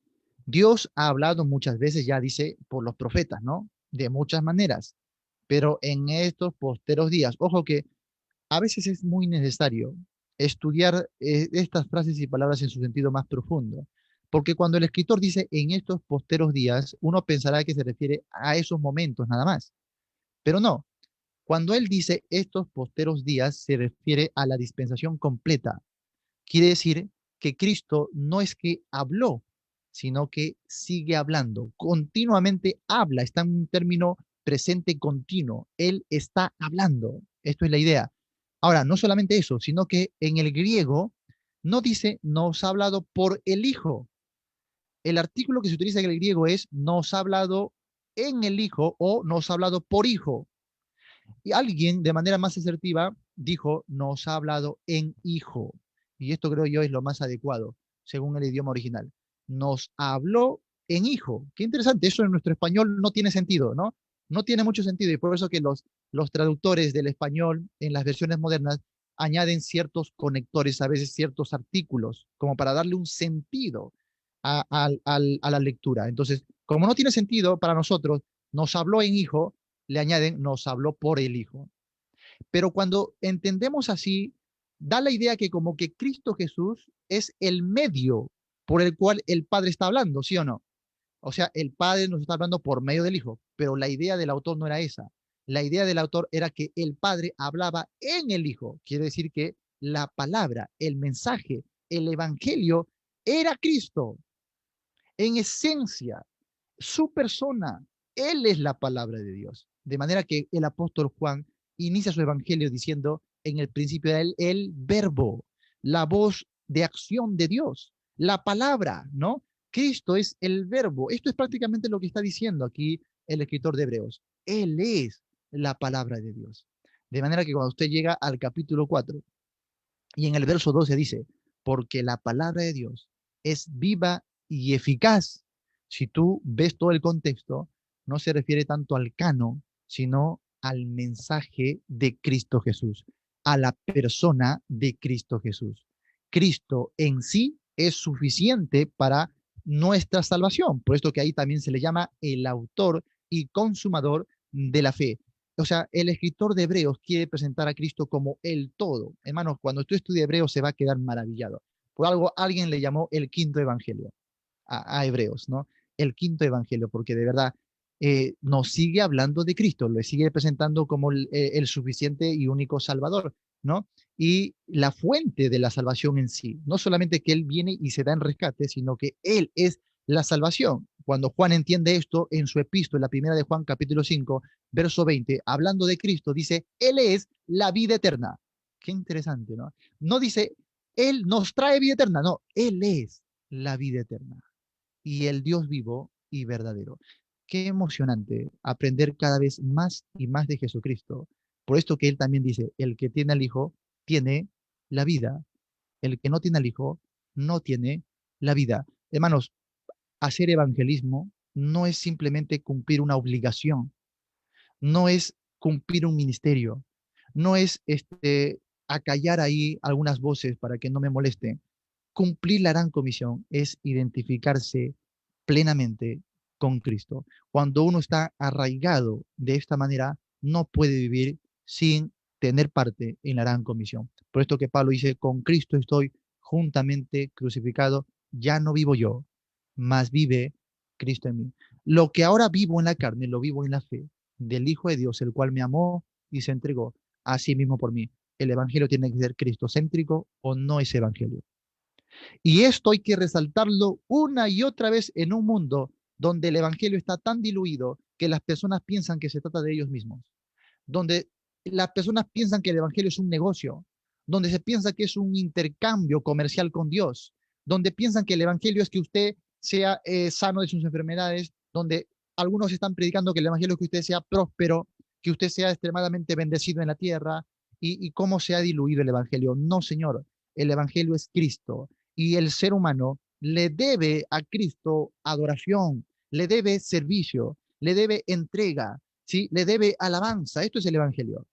Dios ha hablado muchas veces, ya dice, por los profetas, ¿no? De muchas maneras, pero en estos posteros días, ojo que a veces es muy necesario estudiar estas frases y palabras en su sentido más profundo, porque cuando el escritor dice en estos posteros días, uno pensará que se refiere a esos momentos nada más, pero no. Cuando él dice estos posteros días, se refiere a la dispensación completa. Quiere decir que Cristo no es que habló, sino que sigue hablando. Continuamente habla, está en un término presente continuo. Él está hablando. Esto es la idea. Ahora, no solamente eso, sino que en el griego no dice nos ha hablado por el Hijo. El artículo que se utiliza en el griego es nos ha hablado en el Hijo o nos ha hablado por Hijo. Y alguien de manera más asertiva dijo, nos ha hablado en hijo. Y esto creo yo es lo más adecuado, según el idioma original. Nos habló en hijo. Qué interesante, eso en nuestro español no tiene sentido, ¿no? No tiene mucho sentido y por eso que los traductores del español en las versiones modernas añaden ciertos conectores, a veces ciertos artículos, como para darle un sentido a la lectura. Entonces, como no tiene sentido para nosotros, nos habló en hijo, le añaden, nos habló por el Hijo. Pero cuando entendemos así, da la idea que como que Cristo Jesús es el medio por el cual el Padre está hablando, ¿sí o no? O sea, el Padre nos está hablando por medio del Hijo, pero la idea del autor no era esa. La idea del autor era que el Padre hablaba en el Hijo. Quiere decir que la palabra, el mensaje, el Evangelio era Cristo en esencia, su persona. Él es la palabra de Dios. De manera que el apóstol Juan inicia su evangelio diciendo, en el principio era el verbo, la voz de acción de Dios, la palabra, ¿no? Cristo es el verbo. Esto es prácticamente lo que está diciendo aquí el escritor de Hebreos. Él es la palabra de Dios. De manera que cuando usted llega al capítulo 4 y en el verso 12 dice, porque la palabra de Dios es viva y eficaz. Si tú ves todo el contexto, no se refiere tanto al canon, sino al mensaje de Cristo Jesús, a la persona de Cristo Jesús. Cristo en sí es suficiente para nuestra salvación, por esto que ahí también se le llama el autor y consumador de la fe. O sea, el escritor de Hebreos quiere presentar a Cristo como el todo. Hermanos, cuando tú estudias Hebreos se va a quedar maravillado. Por algo alguien le llamó el quinto evangelio a Hebreos, ¿no? El quinto evangelio, porque de verdad nos sigue hablando de Cristo, le sigue presentando como el suficiente y único Salvador, ¿no? Y la fuente de la salvación en sí, no solamente que Él viene y se da en rescate, sino que Él es la salvación. Cuando Juan entiende esto en su epístola, la primera de Juan, capítulo 5, verso 20, hablando de Cristo, dice, Él es la vida eterna. Qué interesante, ¿no? No dice, Él nos trae vida eterna, no, Él es la vida eterna y el Dios vivo y verdadero. Qué emocionante aprender cada vez más y más de Jesucristo. Por esto que Él también dice, el que tiene al Hijo tiene la vida, el que no tiene al Hijo no tiene la vida. Hermanos, hacer evangelismo no es simplemente cumplir una obligación, no es cumplir un ministerio, no es acallar ahí algunas voces para que no me molesten. Cumplir la gran comisión es identificarse plenamente con Cristo. Cuando uno está arraigado de esta manera, no puede vivir sin tener parte en la gran comisión. Por esto que Pablo dice, con Cristo estoy juntamente crucificado, ya no vivo yo, mas vive Cristo en mí. Lo que ahora vivo en la carne, lo vivo en la fe del Hijo de Dios, el cual me amó y se entregó a sí mismo por mí. El evangelio tiene que ser cristocéntrico o no es evangelio. Y esto hay que resaltarlo una y otra vez en un mundo donde el evangelio está tan diluido que las personas piensan que se trata de ellos mismos, donde las personas piensan que el evangelio es un negocio, donde se piensa que es un intercambio comercial con Dios, donde piensan que el evangelio es que usted sea sano de sus enfermedades, donde algunos están predicando que el evangelio es que usted sea próspero, que usted sea extremadamente bendecido en la tierra, y cómo se ha diluido el evangelio. No, Señor, el evangelio es Cristo y el ser humano le debe a Cristo adoración, le debe servicio, le debe entrega, ¿sí? Le debe alabanza. Esto es el evangelio.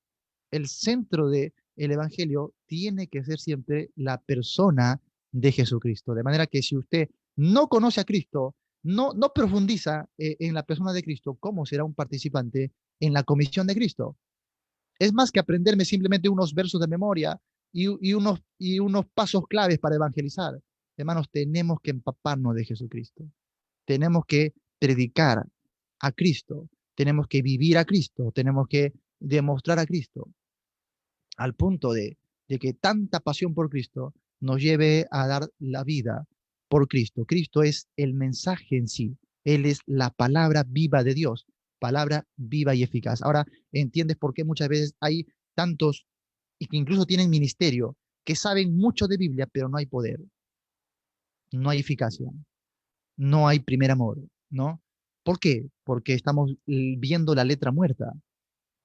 El centro del evangelio tiene que ser siempre la persona de Jesucristo. De manera que si usted no conoce a Cristo, no profundiza en la persona de Cristo, ¿cómo será un participante en la comisión de Cristo? Es más que aprenderme simplemente unos versos de memoria y unos pasos claves para evangelizar. Hermanos, tenemos que empaparnos de Jesucristo. Tenemos que predicar a Cristo. Tenemos que vivir a Cristo. Tenemos que demostrar a Cristo al punto de que tanta pasión por Cristo nos lleve a dar la vida por Cristo. Cristo es el mensaje en sí. Él es la palabra viva de Dios, palabra viva y eficaz. Ahora entiendes por qué muchas veces hay tantos y que incluso tienen ministerio que saben mucho de Biblia, pero no hay poder, no hay eficacia, no hay primer amor, ¿no? ¿Por qué? Porque estamos viendo la letra muerta,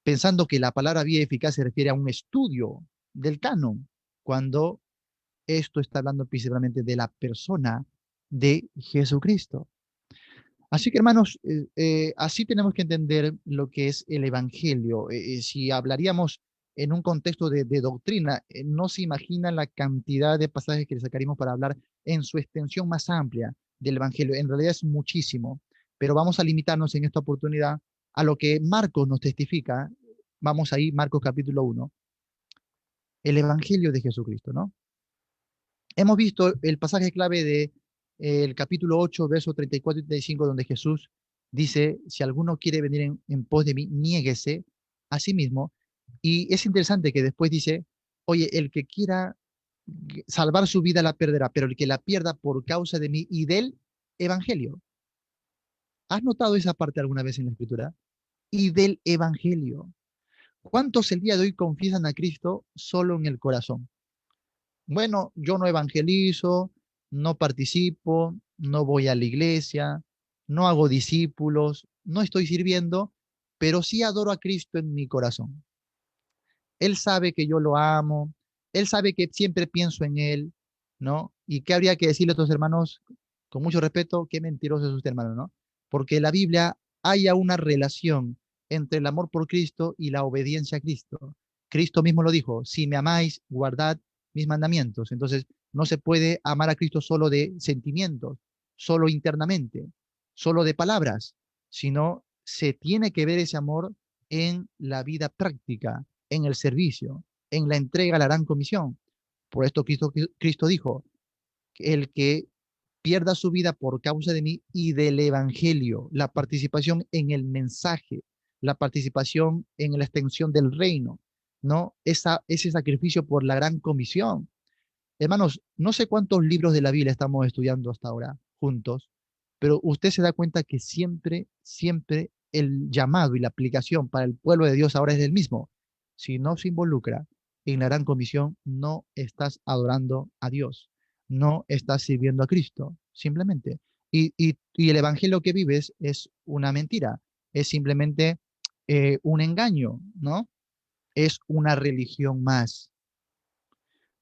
pensando que la palabra vía eficaz se refiere a un estudio del canon, cuando esto está hablando principalmente de la persona de Jesucristo. Así que hermanos, así tenemos que entender lo que es el Evangelio. Si hablaríamos en un contexto de doctrina, no se imagina la cantidad de pasajes que le sacaríamos para hablar en su extensión más amplia del Evangelio. En realidad es muchísimo, pero vamos a limitarnos en esta oportunidad a lo que Marcos nos testifica. Vamos ahí, Marcos capítulo 1, el Evangelio de Jesucristo, ¿no? Hemos visto el pasaje clave de el capítulo 8, versos 34 y 35, donde Jesús dice, si alguno quiere venir en pos de mí, niéguese a sí mismo. Y es interesante que después dice, oye, el que quiera salvar su vida la perderá, pero el que la pierda por causa de mí y del evangelio. ¿Has notado esa parte alguna vez en la escritura? Y del evangelio. ¿Cuántos el día de hoy confiesan a Cristo solo en el corazón? Bueno, yo no evangelizo, no participo, no voy a la iglesia, no hago discípulos, no estoy sirviendo, pero sí adoro a Cristo en mi corazón. Él sabe que yo lo amo, Él sabe que siempre pienso en Él, ¿no? ¿Y qué habría que decirle a estos hermanos? Con mucho respeto, qué mentiroso es usted, hermano, ¿no? Porque en la Biblia haya una relación entre el amor por Cristo y la obediencia a Cristo. Cristo mismo lo dijo, si me amáis, guardad mis mandamientos. Entonces, no se puede amar a Cristo solo de sentimientos, solo internamente, solo de palabras, sino se tiene que ver ese amor en la vida práctica, en el servicio, en la entrega a la gran comisión. Por esto Cristo dijo, el que pierda su vida por causa de mí y del evangelio, la participación en el mensaje, la participación en la extensión del reino, ¿no? Ese sacrificio por la gran comisión. Hermanos, no sé cuántos libros de la Biblia estamos estudiando hasta ahora juntos, pero usted se da cuenta que siempre, siempre el llamado y la aplicación para el pueblo de Dios ahora es el mismo. Si no se involucra en la gran comisión, no estás adorando a Dios, no estás sirviendo a Cristo, simplemente. Y el evangelio que vives es una mentira, es simplemente un engaño, ¿no? Es una religión más.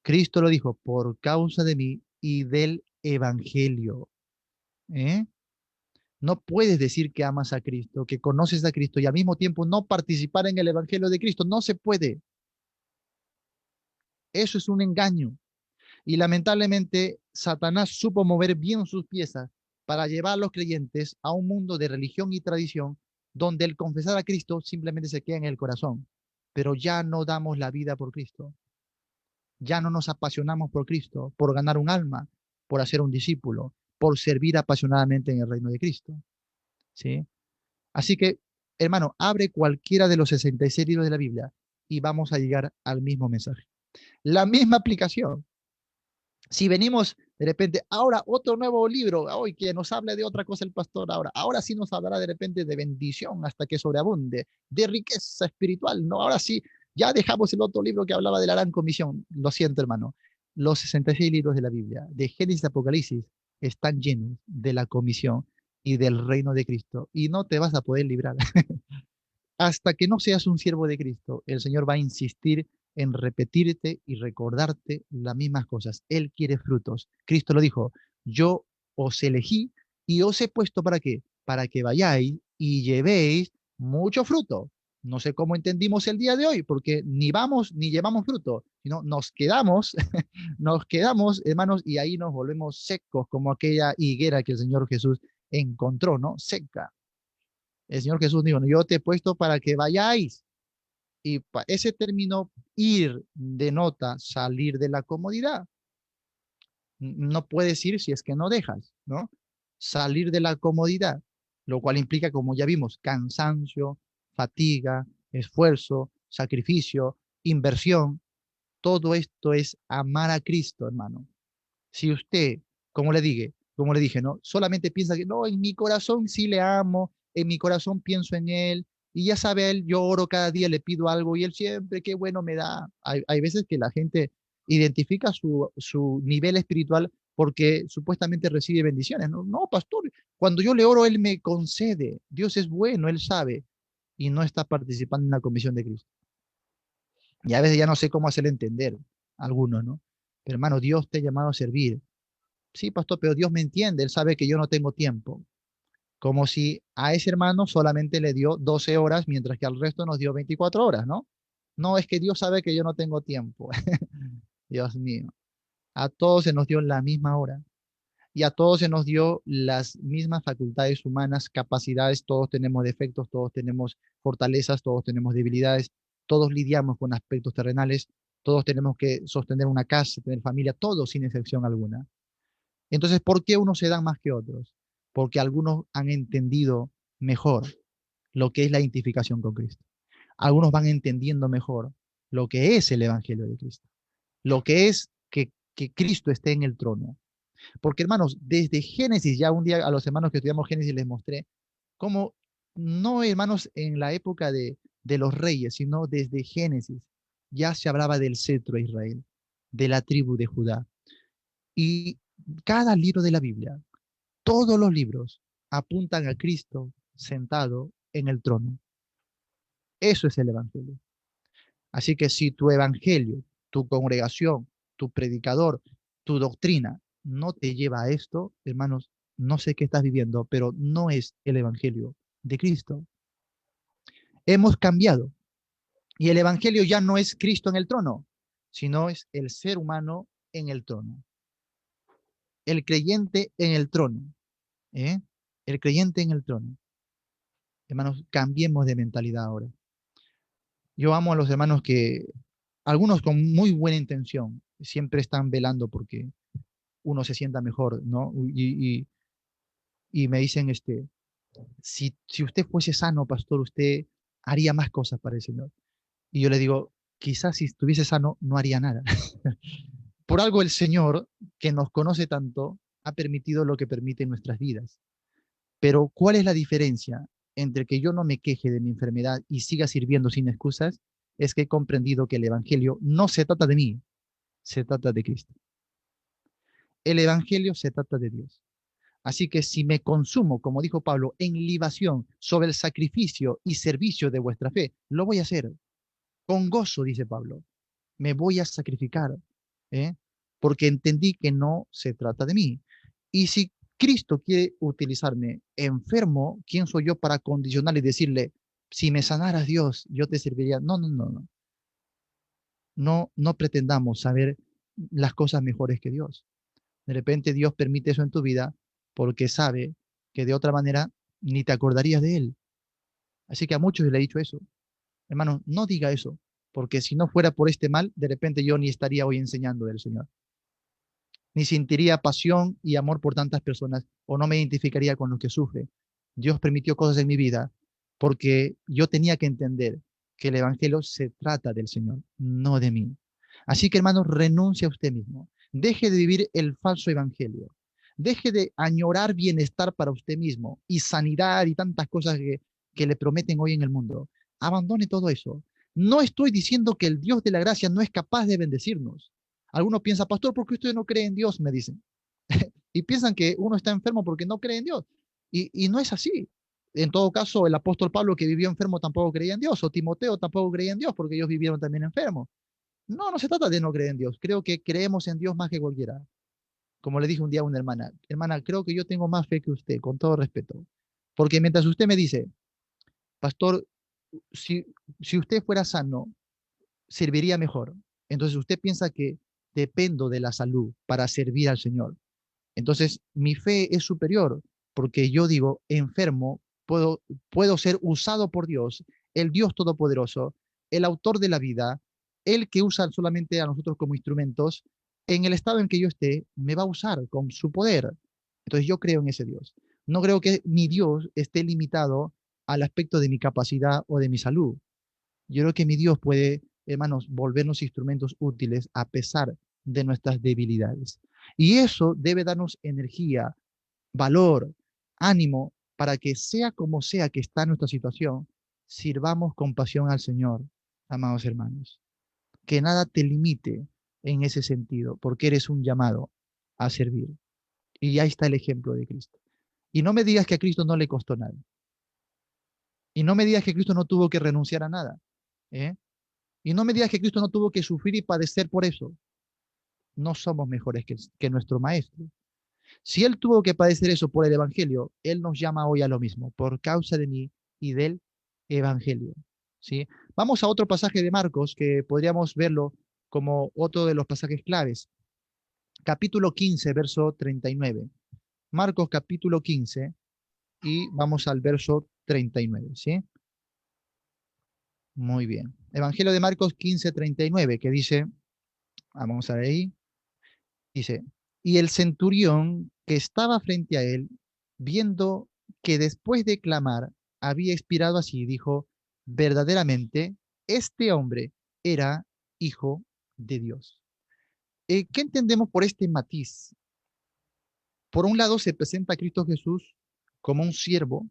Cristo lo dijo, por causa de mí y del evangelio. ¿Eh? No puedes decir que amas a Cristo, que conoces a Cristo y al mismo tiempo no participar en el evangelio de Cristo. No se puede. Eso es un engaño. Y lamentablemente, Satanás supo mover bien sus piezas para llevar a los creyentes a un mundo de religión y tradición donde el confesar a Cristo simplemente se queda en el corazón, pero ya no damos la vida por Cristo. Ya no nos apasionamos por Cristo, por ganar un alma, por hacer un discípulo, por servir apasionadamente en el reino de Cristo. ¿Sí? Así que, hermano, abre cualquiera de los 66 libros de la Biblia y vamos a llegar al mismo mensaje. La misma aplicación. Si venimos de repente, ahora otro nuevo libro, hoy que nos hable de otra cosa el pastor, ahora sí nos hablará de repente de bendición hasta que sobreabunde, de riqueza espiritual, no, ahora sí, ya dejamos el otro libro que hablaba de la gran comisión. Lo siento, hermano, los 66 libros de la Biblia, de Génesis a Apocalipsis, están llenos de la comisión y del reino de Cristo, y no te vas a poder librar. Hasta que no seas un siervo de Cristo, el Señor va a insistir en repetirte y recordarte las mismas cosas. Él quiere frutos. Cristo lo dijo, yo os elegí y os he puesto para qué? Para que vayáis y llevéis mucho fruto. No sé cómo entendimos el día de hoy, porque ni vamos ni llevamos fruto, sino nos quedamos, nos quedamos, hermanos, y ahí nos volvemos secos, como aquella higuera que el Señor Jesús encontró, ¿no? Seca. El Señor Jesús dijo, "No, yo te he puesto para que vayáis". Y ese término ir denota salir de la comodidad. No puedes ir si es que no dejas, ¿no? Salir de la comodidad, lo cual implica, como ya vimos, cansancio, fatiga, esfuerzo, sacrificio, inversión. Todo esto es amar a Cristo, hermano. Si usted, como le dije, ¿no? Solamente piensa que, no, en mi corazón sí le amo, en mi corazón pienso en Él, y ya sabe Él, yo oro cada día, le pido algo, y Él siempre, qué bueno me da. Hay veces que la gente identifica su nivel espiritual porque supuestamente recibe bendiciones. No, no, pastor, cuando yo le oro, Él me concede. Dios es bueno, Él sabe, y no está participando en la comisión de Cristo. Y a veces ya no sé cómo hacerle entender a algunos, ¿no? Pero hermano, Dios te ha llamado a servir. Sí, pastor, pero Dios me entiende, Él sabe que yo no tengo tiempo. Como si a ese hermano solamente le dio 12 horas, mientras que al resto nos dio 24 horas, ¿no? No, es que Dios sabe que yo no tengo tiempo. Dios mío, a todos se nos dio la misma hora y a todos se nos dio las mismas facultades humanas, capacidades, todos tenemos defectos, todos tenemos fortalezas, todos tenemos debilidades, todos lidiamos con aspectos terrenales, todos tenemos que sostener una casa, tener familia, todos sin excepción alguna. Entonces, ¿por qué unos se dan más que otros? Porque algunos han entendido mejor lo que es la identificación con Cristo. Algunos van entendiendo mejor lo que es el Evangelio de Cristo, lo que es que Cristo esté en el trono. Porque hermanos, desde Génesis, ya un día a los hermanos que estudiamos Génesis les mostré cómo, no hermanos en la época de los reyes, sino desde Génesis, ya se hablaba del cetro de Israel, de la tribu de Judá. Y cada libro de la Biblia, todos los libros apuntan a Cristo sentado en el trono. Eso es el Evangelio. Así que si tu Evangelio, tu congregación, tu predicador, tu doctrina no te lleva a esto, hermanos, no sé qué estás viviendo, pero no es el Evangelio de Cristo. Hemos cambiado y el Evangelio ya no es Cristo en el trono, sino es el ser humano en el trono, el creyente en el trono, ¿eh? El creyente en el trono. Hermanos, cambiemos de mentalidad ahora. Yo amo a los hermanos que, algunos con muy buena intención, siempre están velando porque uno se sienta mejor, ¿no? Y me dicen, si usted fuese sano, pastor, usted haría más cosas para el Señor. Y yo le digo, quizás si estuviese sano, no haría nada. Por algo el Señor, que nos conoce tanto, ha permitido lo que permite en nuestras vidas. Pero ¿cuál es la diferencia entre que yo no me queje de mi enfermedad y siga sirviendo sin excusas? Es que he comprendido que el Evangelio no se trata de mí, se trata de Cristo. El Evangelio se trata de Dios. Así que si me consumo, como dijo Pablo, en libación sobre el sacrificio y servicio de vuestra fe, lo voy a hacer con gozo, dice Pablo. Me voy a sacrificar, ¿eh? Porque entendí que no se trata de mí. Y si Cristo quiere utilizarme enfermo, ¿quién soy yo para condicionar y decirle, si me sanaras Dios, yo te serviría? No, no, no, no. No, no pretendamos saber las cosas mejores que Dios. De repente Dios permite eso en tu vida porque sabe que de otra manera ni te acordarías de Él. Así que a muchos le he dicho eso. Hermano, no diga eso, porque si no fuera por este mal, de repente yo ni estaría hoy enseñando del Señor, ni sentiría pasión y amor por tantas personas, o no me identificaría con los que sufre. Dios permitió cosas en mi vida porque yo tenía que entender que el Evangelio se trata del Señor, no de mí. Así que, hermano, renuncie a usted mismo. Deje de vivir el falso Evangelio. Deje de añorar bienestar para usted mismo y sanidad y tantas cosas que le prometen hoy en el mundo. Abandone todo eso. No estoy diciendo que el Dios de la gracia no es capaz de bendecirnos. Algunos piensan, pastor, ¿por qué usted no cree en Dios? Me dicen. Y piensan que uno está enfermo porque no cree en Dios. Y no es así. En todo caso, el apóstol Pablo que vivió enfermo tampoco creía en Dios, o Timoteo tampoco creía en Dios porque ellos vivieron también enfermos. No, no se trata de no creer en Dios. Creo que creemos en Dios más que cualquiera. Como le dije un día a una hermana, hermana, creo que yo tengo más fe que usted, con todo respeto. Porque mientras usted me dice, pastor, si, si usted fuera sano, serviría mejor. Entonces usted piensa que dependo de la salud para servir al Señor. Entonces mi fe es superior porque yo digo, enfermo, puedo ser usado por Dios, el Dios Todopoderoso, el autor de la vida, el que usa solamente a nosotros como instrumentos, en el estado en que yo esté, me va a usar con su poder. Entonces yo creo en ese Dios. No creo que mi Dios esté limitado al aspecto de mi capacidad o de mi salud. Yo creo que mi Dios puede, hermanos, volvernos instrumentos útiles a pesar de nuestras debilidades. Y eso debe darnos energía, valor, ánimo, para que sea como sea que está nuestra situación, sirvamos con pasión al Señor, amados hermanos. Que nada te limite en ese sentido, porque eres un llamado a servir. Y ahí está el ejemplo de Cristo. Y no me digas que a Cristo no le costó nada. Y no me digas que Cristo no tuvo que renunciar a nada. ¿Eh? Y no me digas que Cristo no tuvo que sufrir y padecer por eso. No somos mejores que nuestro Maestro. Si Él tuvo que padecer eso por el Evangelio, Él nos llama hoy a lo mismo, por causa de mí y del Evangelio. ¿Sí? Vamos a otro pasaje de Marcos que podríamos verlo como otro de los pasajes claves. Capítulo 15, verso 39. Marcos capítulo 15 y vamos al verso 39. ¿Sí? Muy bien. Evangelio de Marcos 15, 39, que dice, vamos a ver ahí. Dice, y el centurión que estaba frente a él, viendo que después de clamar había expirado así, dijo, verdaderamente, este hombre era hijo de Dios. ¿Qué entendemos por este matiz? Por un lado se presenta a Cristo Jesús como un siervo,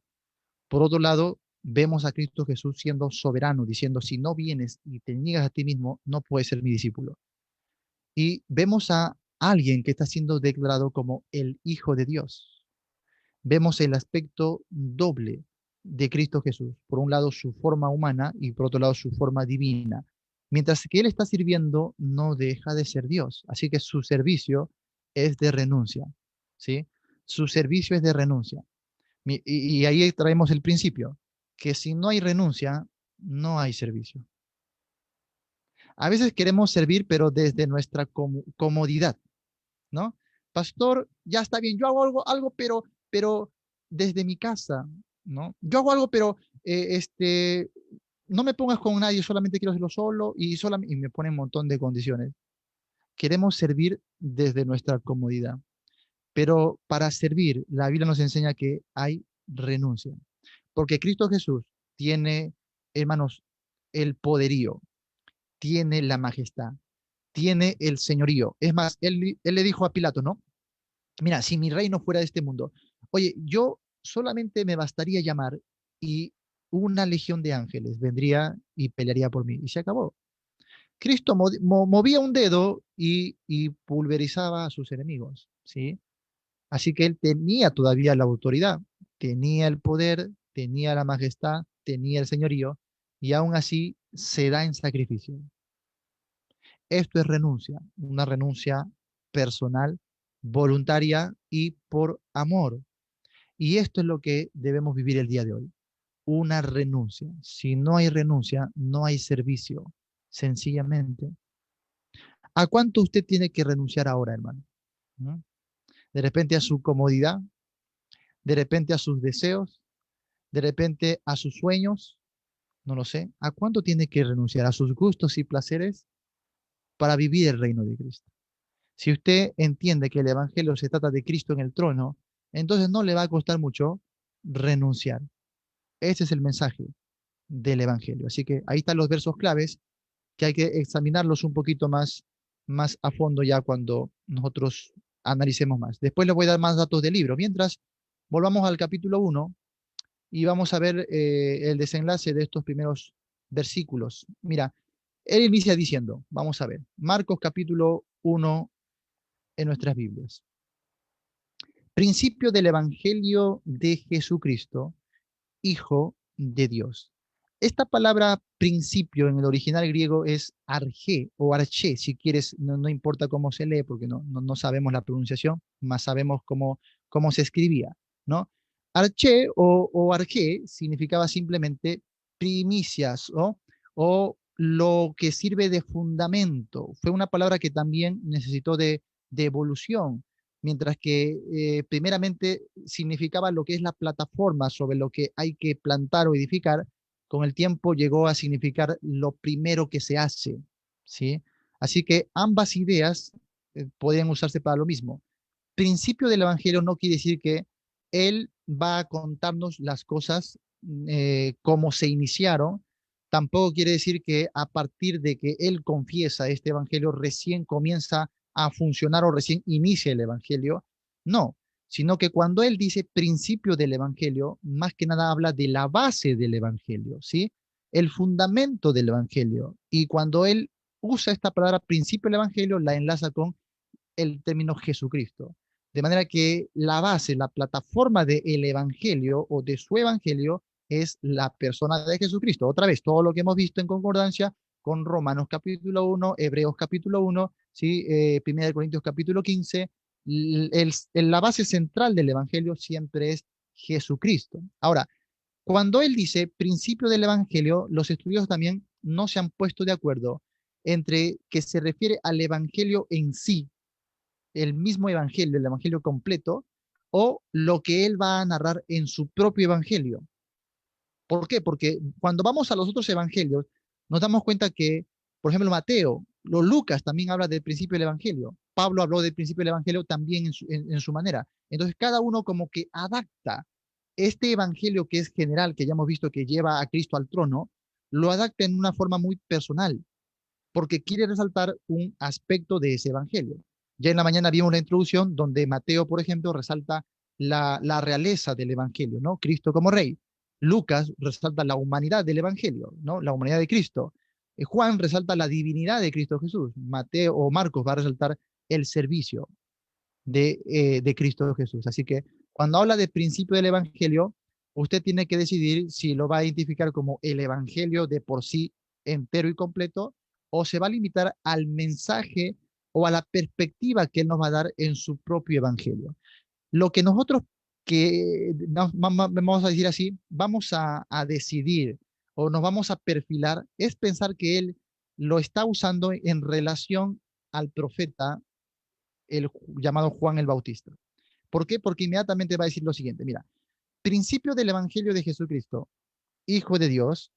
por otro lado vemos a Cristo Jesús siendo soberano, diciendo, si no vienes y te niegas a ti mismo, no puedes ser mi discípulo. Y vemos a alguien que está siendo declarado como el Hijo de Dios. Vemos el aspecto doble de Cristo Jesús. Por un lado su forma humana y por otro lado su forma divina. Mientras que Él está sirviendo, no deja de ser Dios. Así que su servicio es de renuncia. ¿Sí? Su servicio es de renuncia. Y ahí traemos el principio, que si no hay renuncia, no hay servicio. A veces queremos servir, pero desde nuestra comodidad. ¿No? Pastor, ya está bien, yo hago algo, pero desde mi casa, ¿no? Yo hago algo, pero no me pongas con nadie, solamente quiero hacerlo solo y me pone un montón de condiciones. Queremos servir desde nuestra comodidad, pero para servir, la Biblia nos enseña que hay renuncia, porque Cristo Jesús tiene, hermanos, el poderío, tiene la majestad, tiene el señorío. Es más, él le dijo a Pilato, ¿no? Mira, si mi reino fuera de este mundo, oye, yo solamente me bastaría llamar y una legión de ángeles vendría y pelearía por mí. Y se acabó. Cristo movía un dedo y pulverizaba a sus enemigos, ¿sí? Así que él tenía todavía la autoridad, tenía el poder, tenía la majestad, tenía el señorío, y aún así se da en sacrificio. Esto es renuncia, una renuncia personal, voluntaria y por amor. Y esto es lo que debemos vivir el día de hoy, una renuncia. Si no hay renuncia, no hay servicio, sencillamente. ¿A cuánto usted tiene que renunciar ahora, hermano? ¿No? De repente a su comodidad, de repente a sus deseos, de repente a sus sueños, no lo sé. ¿A cuánto tiene que renunciar a sus gustos y placeres para vivir el reino de Cristo? Si usted entiende que el Evangelio se trata de Cristo en el trono, entonces no le va a costar mucho renunciar. Ese es el mensaje del Evangelio. Así que ahí están los versos claves que hay que examinarlos un poquito más a fondo ya cuando nosotros analicemos más. Después les voy a dar más datos del libro. Mientras, volvamos al capítulo 1 y vamos a ver el desenlace de estos primeros versículos. Mira, él inicia diciendo, vamos a ver, Marcos capítulo 1 en nuestras Biblias. Principio del Evangelio de Jesucristo, Hijo de Dios. Esta palabra principio en el original griego es arché o arché, si quieres, no importa cómo se lee porque no sabemos la pronunciación, más sabemos cómo se escribía, ¿no? Arché o arché significaba simplemente primicias, ¿no? O lo que sirve de fundamento. Fue una palabra que también necesitó de evolución, mientras que primeramente significaba lo que es la plataforma sobre lo que hay que plantar o edificar, con el tiempo llegó a significar lo primero que se hace, ¿sí? Así que ambas ideas pueden usarse para lo mismo. Principio del Evangelio no quiere decir que Él va a contarnos las cosas como se iniciaron. Tampoco quiere decir que a partir de que Él confiesa este Evangelio recién comienza a funcionar o recién inicia el Evangelio. No, sino que cuando Él dice principio del Evangelio, más que nada habla de la base del Evangelio, ¿sí? El fundamento del Evangelio. Y cuando Él usa esta palabra principio del Evangelio, la enlaza con el término Jesucristo. De manera que la base, la plataforma del Evangelio o de su Evangelio es la persona de Jesucristo. Otra vez, todo lo que hemos visto en concordancia con Romanos capítulo 1, Hebreos capítulo 1, ¿sí? 1 de Corintios capítulo 15, la base central del Evangelio siempre es Jesucristo. Ahora, cuando él dice principio del Evangelio, los estudiosos también no se han puesto de acuerdo entre que se refiere al Evangelio en sí, el mismo evangelio, el evangelio completo, o lo que él va a narrar en su propio evangelio. ¿Por qué? Porque cuando vamos a los otros evangelios, nos damos cuenta que, por ejemplo, Mateo, Lucas también habla del principio del evangelio. Pablo habló del principio del evangelio también en su manera. Entonces, cada uno como que adapta este evangelio que es general, que ya hemos visto que lleva a Cristo al trono, lo adapta en una forma muy personal porque quiere resaltar un aspecto de ese evangelio. Ya en la mañana vimos la introducción donde Mateo, por ejemplo, resalta la realeza del evangelio, ¿no? Cristo como rey. Lucas resalta la humanidad del evangelio, ¿no? La humanidad de Cristo. Juan resalta la divinidad de Cristo Jesús. Mateo o Marcos va a resaltar el servicio de Cristo Jesús. Así que cuando habla de principio del evangelio, usted tiene que decidir si lo va a identificar como el evangelio de por sí entero y completo o se va a limitar al mensaje o a la perspectiva que él nos va a dar en su propio evangelio. Lo que nosotros que vamos a decir así, vamos a decidir o nos vamos a perfilar es pensar que él lo está usando en relación al profeta el llamado Juan el Bautista. ¿Por qué? Porque inmediatamente va a decir lo siguiente, mira, principio del Evangelio de Jesucristo, Hijo de Dios,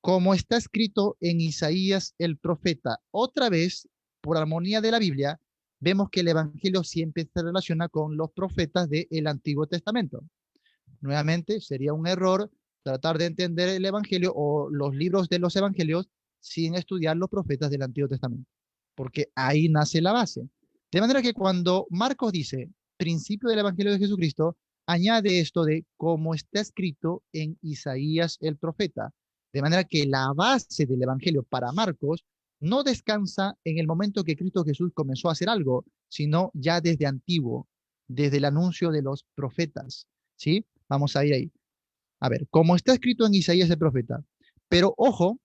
como está escrito en Isaías el profeta. Otra vez, por armonía de la Biblia, vemos que el Evangelio siempre se relaciona con los profetas del Antiguo Testamento. Nuevamente, sería un error tratar de entender el Evangelio o los libros de los Evangelios sin estudiar los profetas del Antiguo Testamento, porque ahí nace la base. De manera que cuando Marcos dice principio del Evangelio de Jesucristo, añade esto de como está escrito en Isaías el profeta. De manera que la base del Evangelio para Marcos no descansa en el momento que Cristo Jesús comenzó a hacer algo, sino ya desde antiguo, desde el anuncio de los profetas. ¿Sí? Vamos a ir ahí. A ver, como está escrito en Isaías el profeta, pero ojo,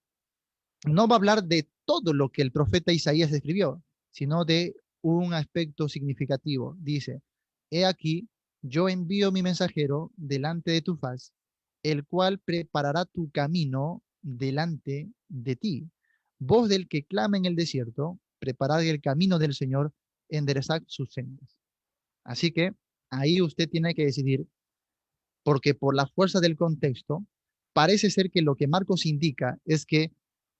no va a hablar de todo lo que el profeta Isaías escribió, sino de un aspecto significativo. Dice, he aquí, yo envío mi mensajero delante de tu faz, el cual preparará tu camino delante de ti. Voz del que clama en el desierto, preparad el camino del Señor, enderezad sus sendas. Así que ahí usted tiene que decidir porque por la fuerza del contexto, parece ser que lo que Marcos indica es que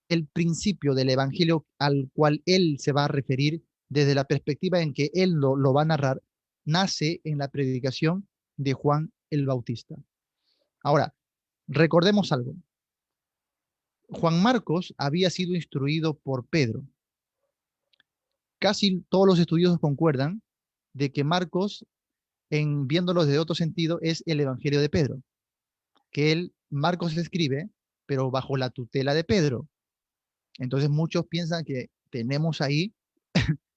el principio del evangelio al cual él se va a referir desde la perspectiva en que él lo va a narrar, nace en la predicación de Juan el Bautista. Ahora, recordemos algo. Juan Marcos había sido instruido por Pedro. Casi todos los estudiosos concuerdan de que Marcos, en viéndolo desde otro sentido, es el evangelio de Pedro. Que él, Marcos escribe, pero bajo la tutela de Pedro. Entonces muchos piensan que tenemos ahí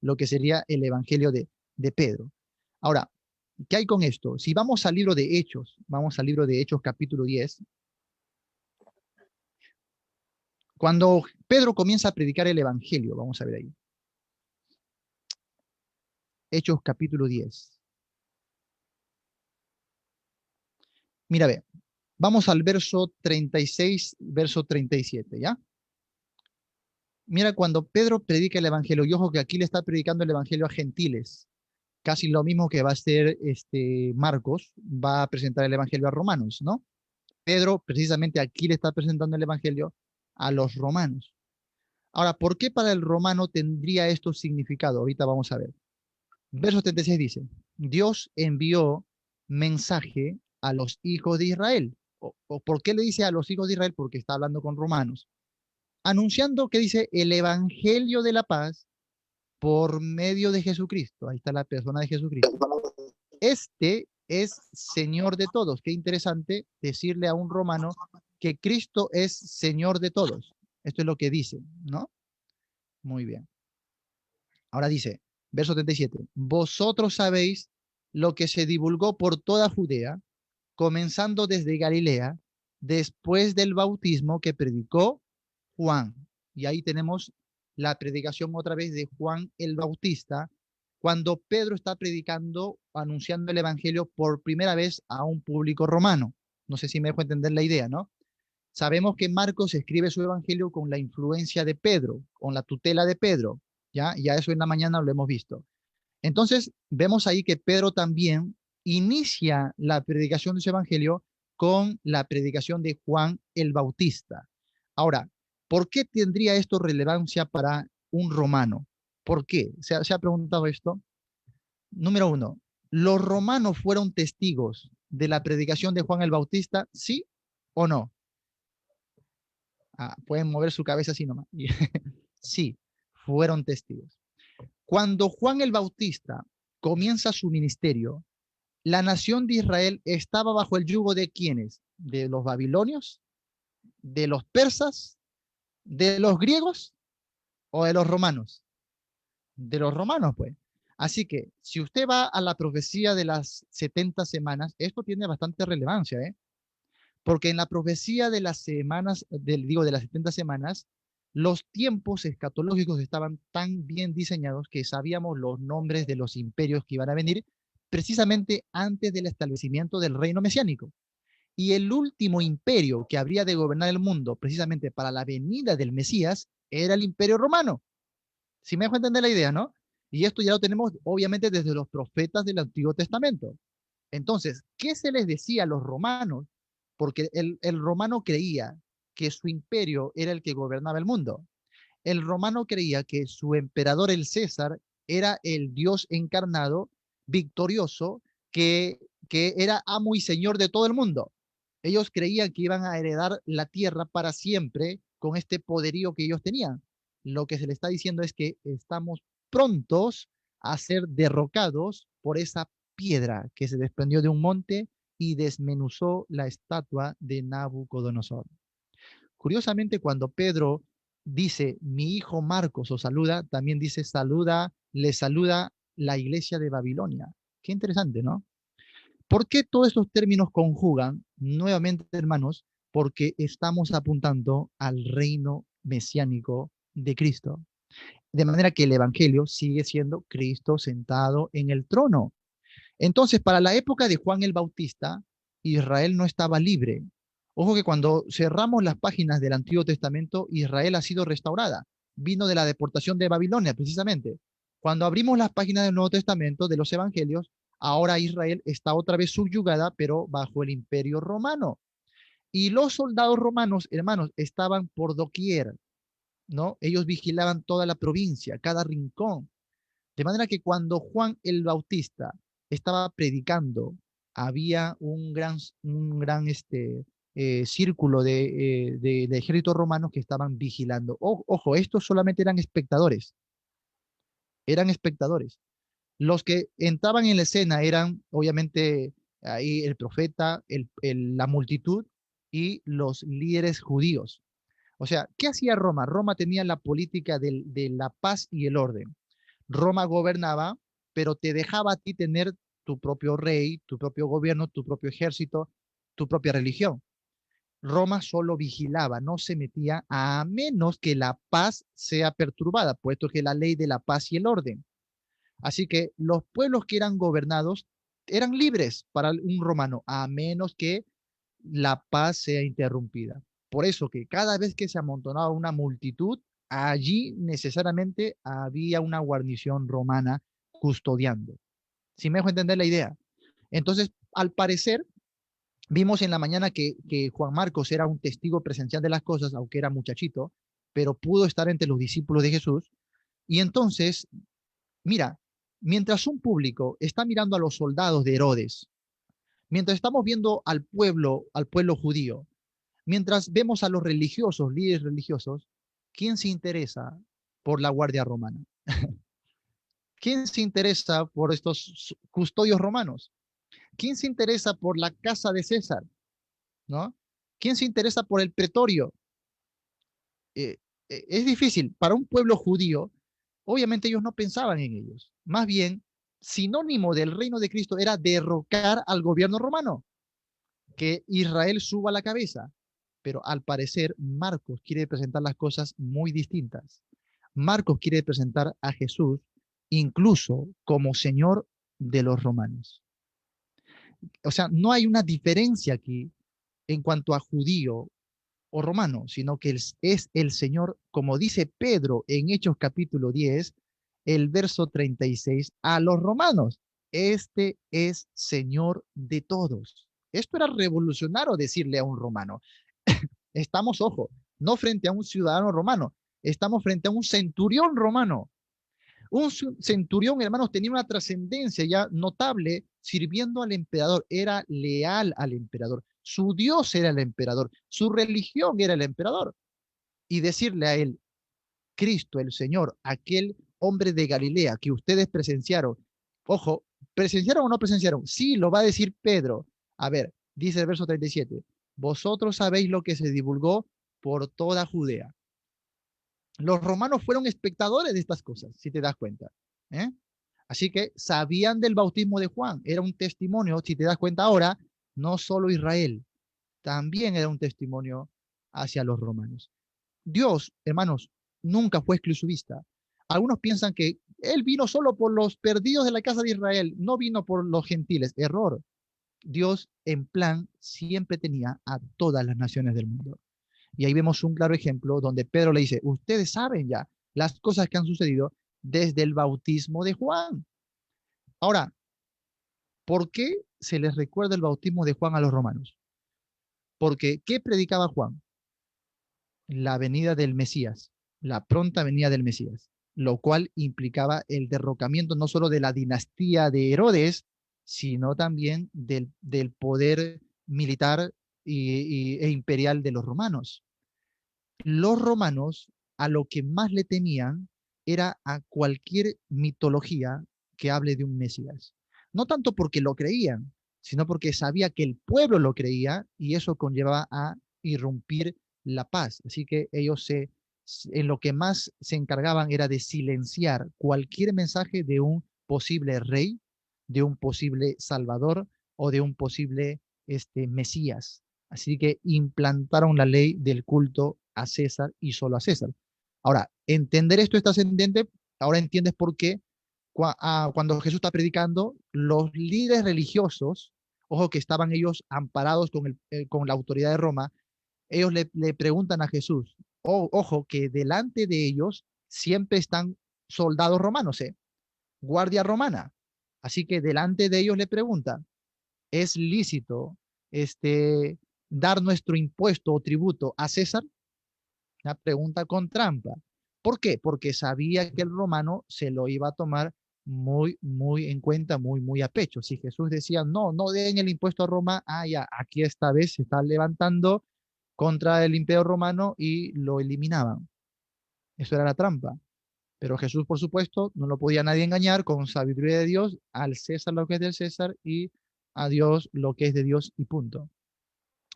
lo que sería el Evangelio de Pedro. Ahora, ¿qué hay con esto? Si vamos al libro de Hechos, vamos al libro de Hechos capítulo 10, cuando Pedro comienza a predicar el Evangelio, vamos a ver ahí. Hechos capítulo 10. Mira, ve, Vamos al verso 36, verso 37, ¿ya? Mira, cuando Pedro predica el evangelio, y ojo que aquí le está predicando el evangelio a gentiles, casi lo mismo que va a hacer Marcos, va a presentar el evangelio a romanos, ¿no? Pedro precisamente aquí le está presentando el evangelio a los romanos. Ahora, ¿por qué para el romano tendría esto significado? Ahorita vamos a ver. Verso 36 dice, Dios envió mensaje a los hijos de Israel. O ¿por qué le dice a los hijos de Israel? Porque está hablando con romanos. Anunciando que dice el evangelio de la paz por medio de Jesucristo. Ahí está la persona de Jesucristo. Este es Señor de todos. Qué interesante decirle a un romano que Cristo es Señor de todos. Esto es lo que dice, ¿no? Muy bien. Ahora dice, verso 37, vosotros sabéis lo que se divulgó por toda Judea, comenzando desde Galilea, después del bautismo que predicó Juan. Y ahí tenemos la predicación otra vez de Juan el Bautista, cuando Pedro está predicando, anunciando el Evangelio por primera vez a un público romano. No sé si me dejo entender la idea, ¿no? Sabemos que Marcos escribe su Evangelio con la influencia de Pedro, con la tutela de Pedro, ¿ya? Ya eso en la mañana lo hemos visto. Entonces, vemos ahí que Pedro también inicia la predicación de su evangelio con la predicación de Juan el Bautista. Ahora, ¿por qué tendría esto relevancia para un romano? ¿Por qué? ¿Se ha preguntado esto? Número uno, ¿los romanos fueron testigos de la predicación de Juan el Bautista? ¿Sí o no? Pueden mover su cabeza así nomás. Sí, fueron testigos. Cuando Juan el Bautista comienza su ministerio, la nación de Israel estaba bajo el yugo de ¿quiénes? ¿De los babilonios? ¿De los persas? ¿De los griegos? ¿O de los romanos? De los romanos, pues. Así que si usted va a la profecía de las 70 semanas, esto tiene bastante relevancia, ¿eh? Porque en la profecía de las semanas, digo, de las 70 semanas, los tiempos escatológicos estaban tan bien diseñados que sabíamos los nombres de los imperios que iban a venir precisamente antes del establecimiento del reino mesiánico. Y el último imperio que habría de gobernar el mundo precisamente para la venida del Mesías era el imperio romano. Si me dejo entender la idea, ¿no? Y esto ya lo tenemos obviamente desde los profetas del Antiguo Testamento. Entonces, ¿qué se les decía a los romanos? Porque el romano creía que su imperio era el que gobernaba el mundo. El romano creía que su emperador, el César, era el Dios encarnado, victorioso, que era amo y señor de todo el mundo. Ellos creían que iban a heredar la tierra para siempre con este poderío que ellos tenían. Lo que se le está diciendo es que estamos prontos a ser derrocados por esa piedra que se desprendió de un monte y desmenuzó la estatua de Nabucodonosor. Curiosamente, cuando Pedro dice, mi hijo Marcos os saluda, también dice, le saluda la iglesia de Babilonia. Qué interesante, ¿no? ¿Por qué todos estos términos conjugan? Nuevamente, hermanos, porque estamos apuntando al reino mesiánico de Cristo. De manera que el Evangelio sigue siendo Cristo sentado en el trono. Entonces, para la época de Juan el Bautista, Israel no estaba libre. Ojo que cuando cerramos las páginas del Antiguo Testamento, Israel ha sido restaurada. Vino de la deportación de Babilonia, precisamente. Cuando abrimos las páginas del Nuevo Testamento, de los Evangelios, ahora Israel está otra vez subyugada, pero bajo el imperio romano. Y los soldados romanos, hermanos, estaban por doquier, ¿no? Ellos vigilaban toda la provincia, cada rincón. De manera que cuando Juan el Bautista estaba predicando, había un gran círculo de ejércitos romanos que estaban vigilando. Ojo, estos solamente eran espectadores, eran espectadores. Los que entraban en la escena eran, obviamente, ahí el profeta, la multitud y los líderes judíos. O sea, ¿qué hacía Roma? Roma tenía la política de la paz y el orden. Roma gobernaba, pero te dejaba a ti tener tu propio rey, tu propio gobierno, tu propio ejército, tu propia religión. Roma solo vigilaba, no se metía a menos que la paz sea perturbada, puesto que la ley de la paz y el orden. Así que los pueblos que eran gobernados eran libres para un romano, a menos que la paz sea interrumpida. Por eso que cada vez que se amontonaba una multitud, allí necesariamente había una guarnición romana custodiando. ¿Sí me dejo entender la idea? Entonces, al parecer, vimos en la mañana que Juan Marcos era un testigo presencial de las cosas, aunque era muchachito, pero pudo estar entre los discípulos de Jesús. Y entonces, mira, mientras un público está mirando a los soldados de Herodes, mientras estamos viendo al pueblo judío, mientras vemos a los religiosos, líderes religiosos, ¿quién se interesa por la guardia romana? ¿Quién se interesa por estos custodios romanos? ¿Quién se interesa por la casa de César? ¿No? ¿Quién se interesa por el pretorio? Eh, es difícil. Para un pueblo judío, obviamente ellos no pensaban en ellos. Más bien, sinónimo del reino de Cristo era derrocar al gobierno romano, que Israel suba la cabeza. Pero al parecer, Marcos quiere presentar las cosas muy distintas. Marcos quiere presentar a Jesús incluso como Señor de los romanos. O sea, no hay una diferencia aquí en cuanto a judío o romano, sino que es el Señor, como dice Pedro en Hechos capítulo 10, el verso 36, a los romanos. Este es Señor de todos. Esto era revolucionario decirle a un romano. Estamos, ojo, no frente a un ciudadano romano, estamos frente a un centurión romano. Un centurión, hermanos, tenía una trascendencia ya notable sirviendo al emperador, era leal al emperador, su Dios era el emperador, su religión era el emperador. Y decirle a él, Cristo, el Señor, aquel hombre de Galilea que ustedes presenciaron, ojo, ¿presenciaron o no presenciaron? Sí, lo va a decir Pedro. A ver, dice el verso 37, vosotros sabéis lo que se divulgó por toda Judea. Los romanos fueron espectadores de estas cosas, si te das cuenta. ¿Eh? Así que sabían del bautismo de Juan, era un testimonio, si te das cuenta ahora, no solo Israel, también era un testimonio hacia los romanos. Dios, hermanos, nunca fue exclusivista. Algunos piensan que Él vino solo por los perdidos de la casa de Israel, no vino por los gentiles. Error. Dios en plan siempre tenía a todas las naciones del mundo. Y ahí vemos un claro ejemplo donde Pedro le dice, ustedes saben ya las cosas que han sucedido desde el bautismo de Juan. Ahora, ¿por qué se les recuerda el bautismo de Juan a los romanos? Porque, ¿qué predicaba Juan? La venida del Mesías, la pronta venida del Mesías, lo cual implicaba el derrocamiento no solo de la dinastía de Herodes, sino también del poder militar e imperial de los romanos. Los romanos a lo que más le temían era a cualquier mitología que hable de un Mesías. No tanto porque lo creían, sino porque sabía que el pueblo lo creía y eso conllevaba a irrumpir la paz. Así que en lo que más se encargaban era de silenciar cualquier mensaje de un posible rey, de un posible salvador o de un posible Mesías. Así que implantaron la ley del culto a César y solo a César. Ahora, entender esto es trascendente. Ahora entiendes por qué cuando Jesús está predicando, los líderes religiosos, ojo que estaban ellos amparados con la autoridad de Roma, ellos le preguntan a Jesús, ojo que delante de ellos siempre están soldados romanos, guardia romana. Así que delante de ellos le preguntan, ¿es lícito este, dar nuestro impuesto o tributo a César? Una pregunta con trampa. ¿Por qué? Porque sabía que el romano se lo iba a tomar muy, muy en cuenta, muy, muy a pecho. Si Jesús decía, no, no den el impuesto a Roma, ya, aquí esta vez se está levantando contra el imperio romano y lo eliminaban. Eso era la trampa. Pero Jesús, por supuesto, no lo podía nadie engañar con sabiduría de Dios, al César lo que es del César y a Dios lo que es de Dios y punto.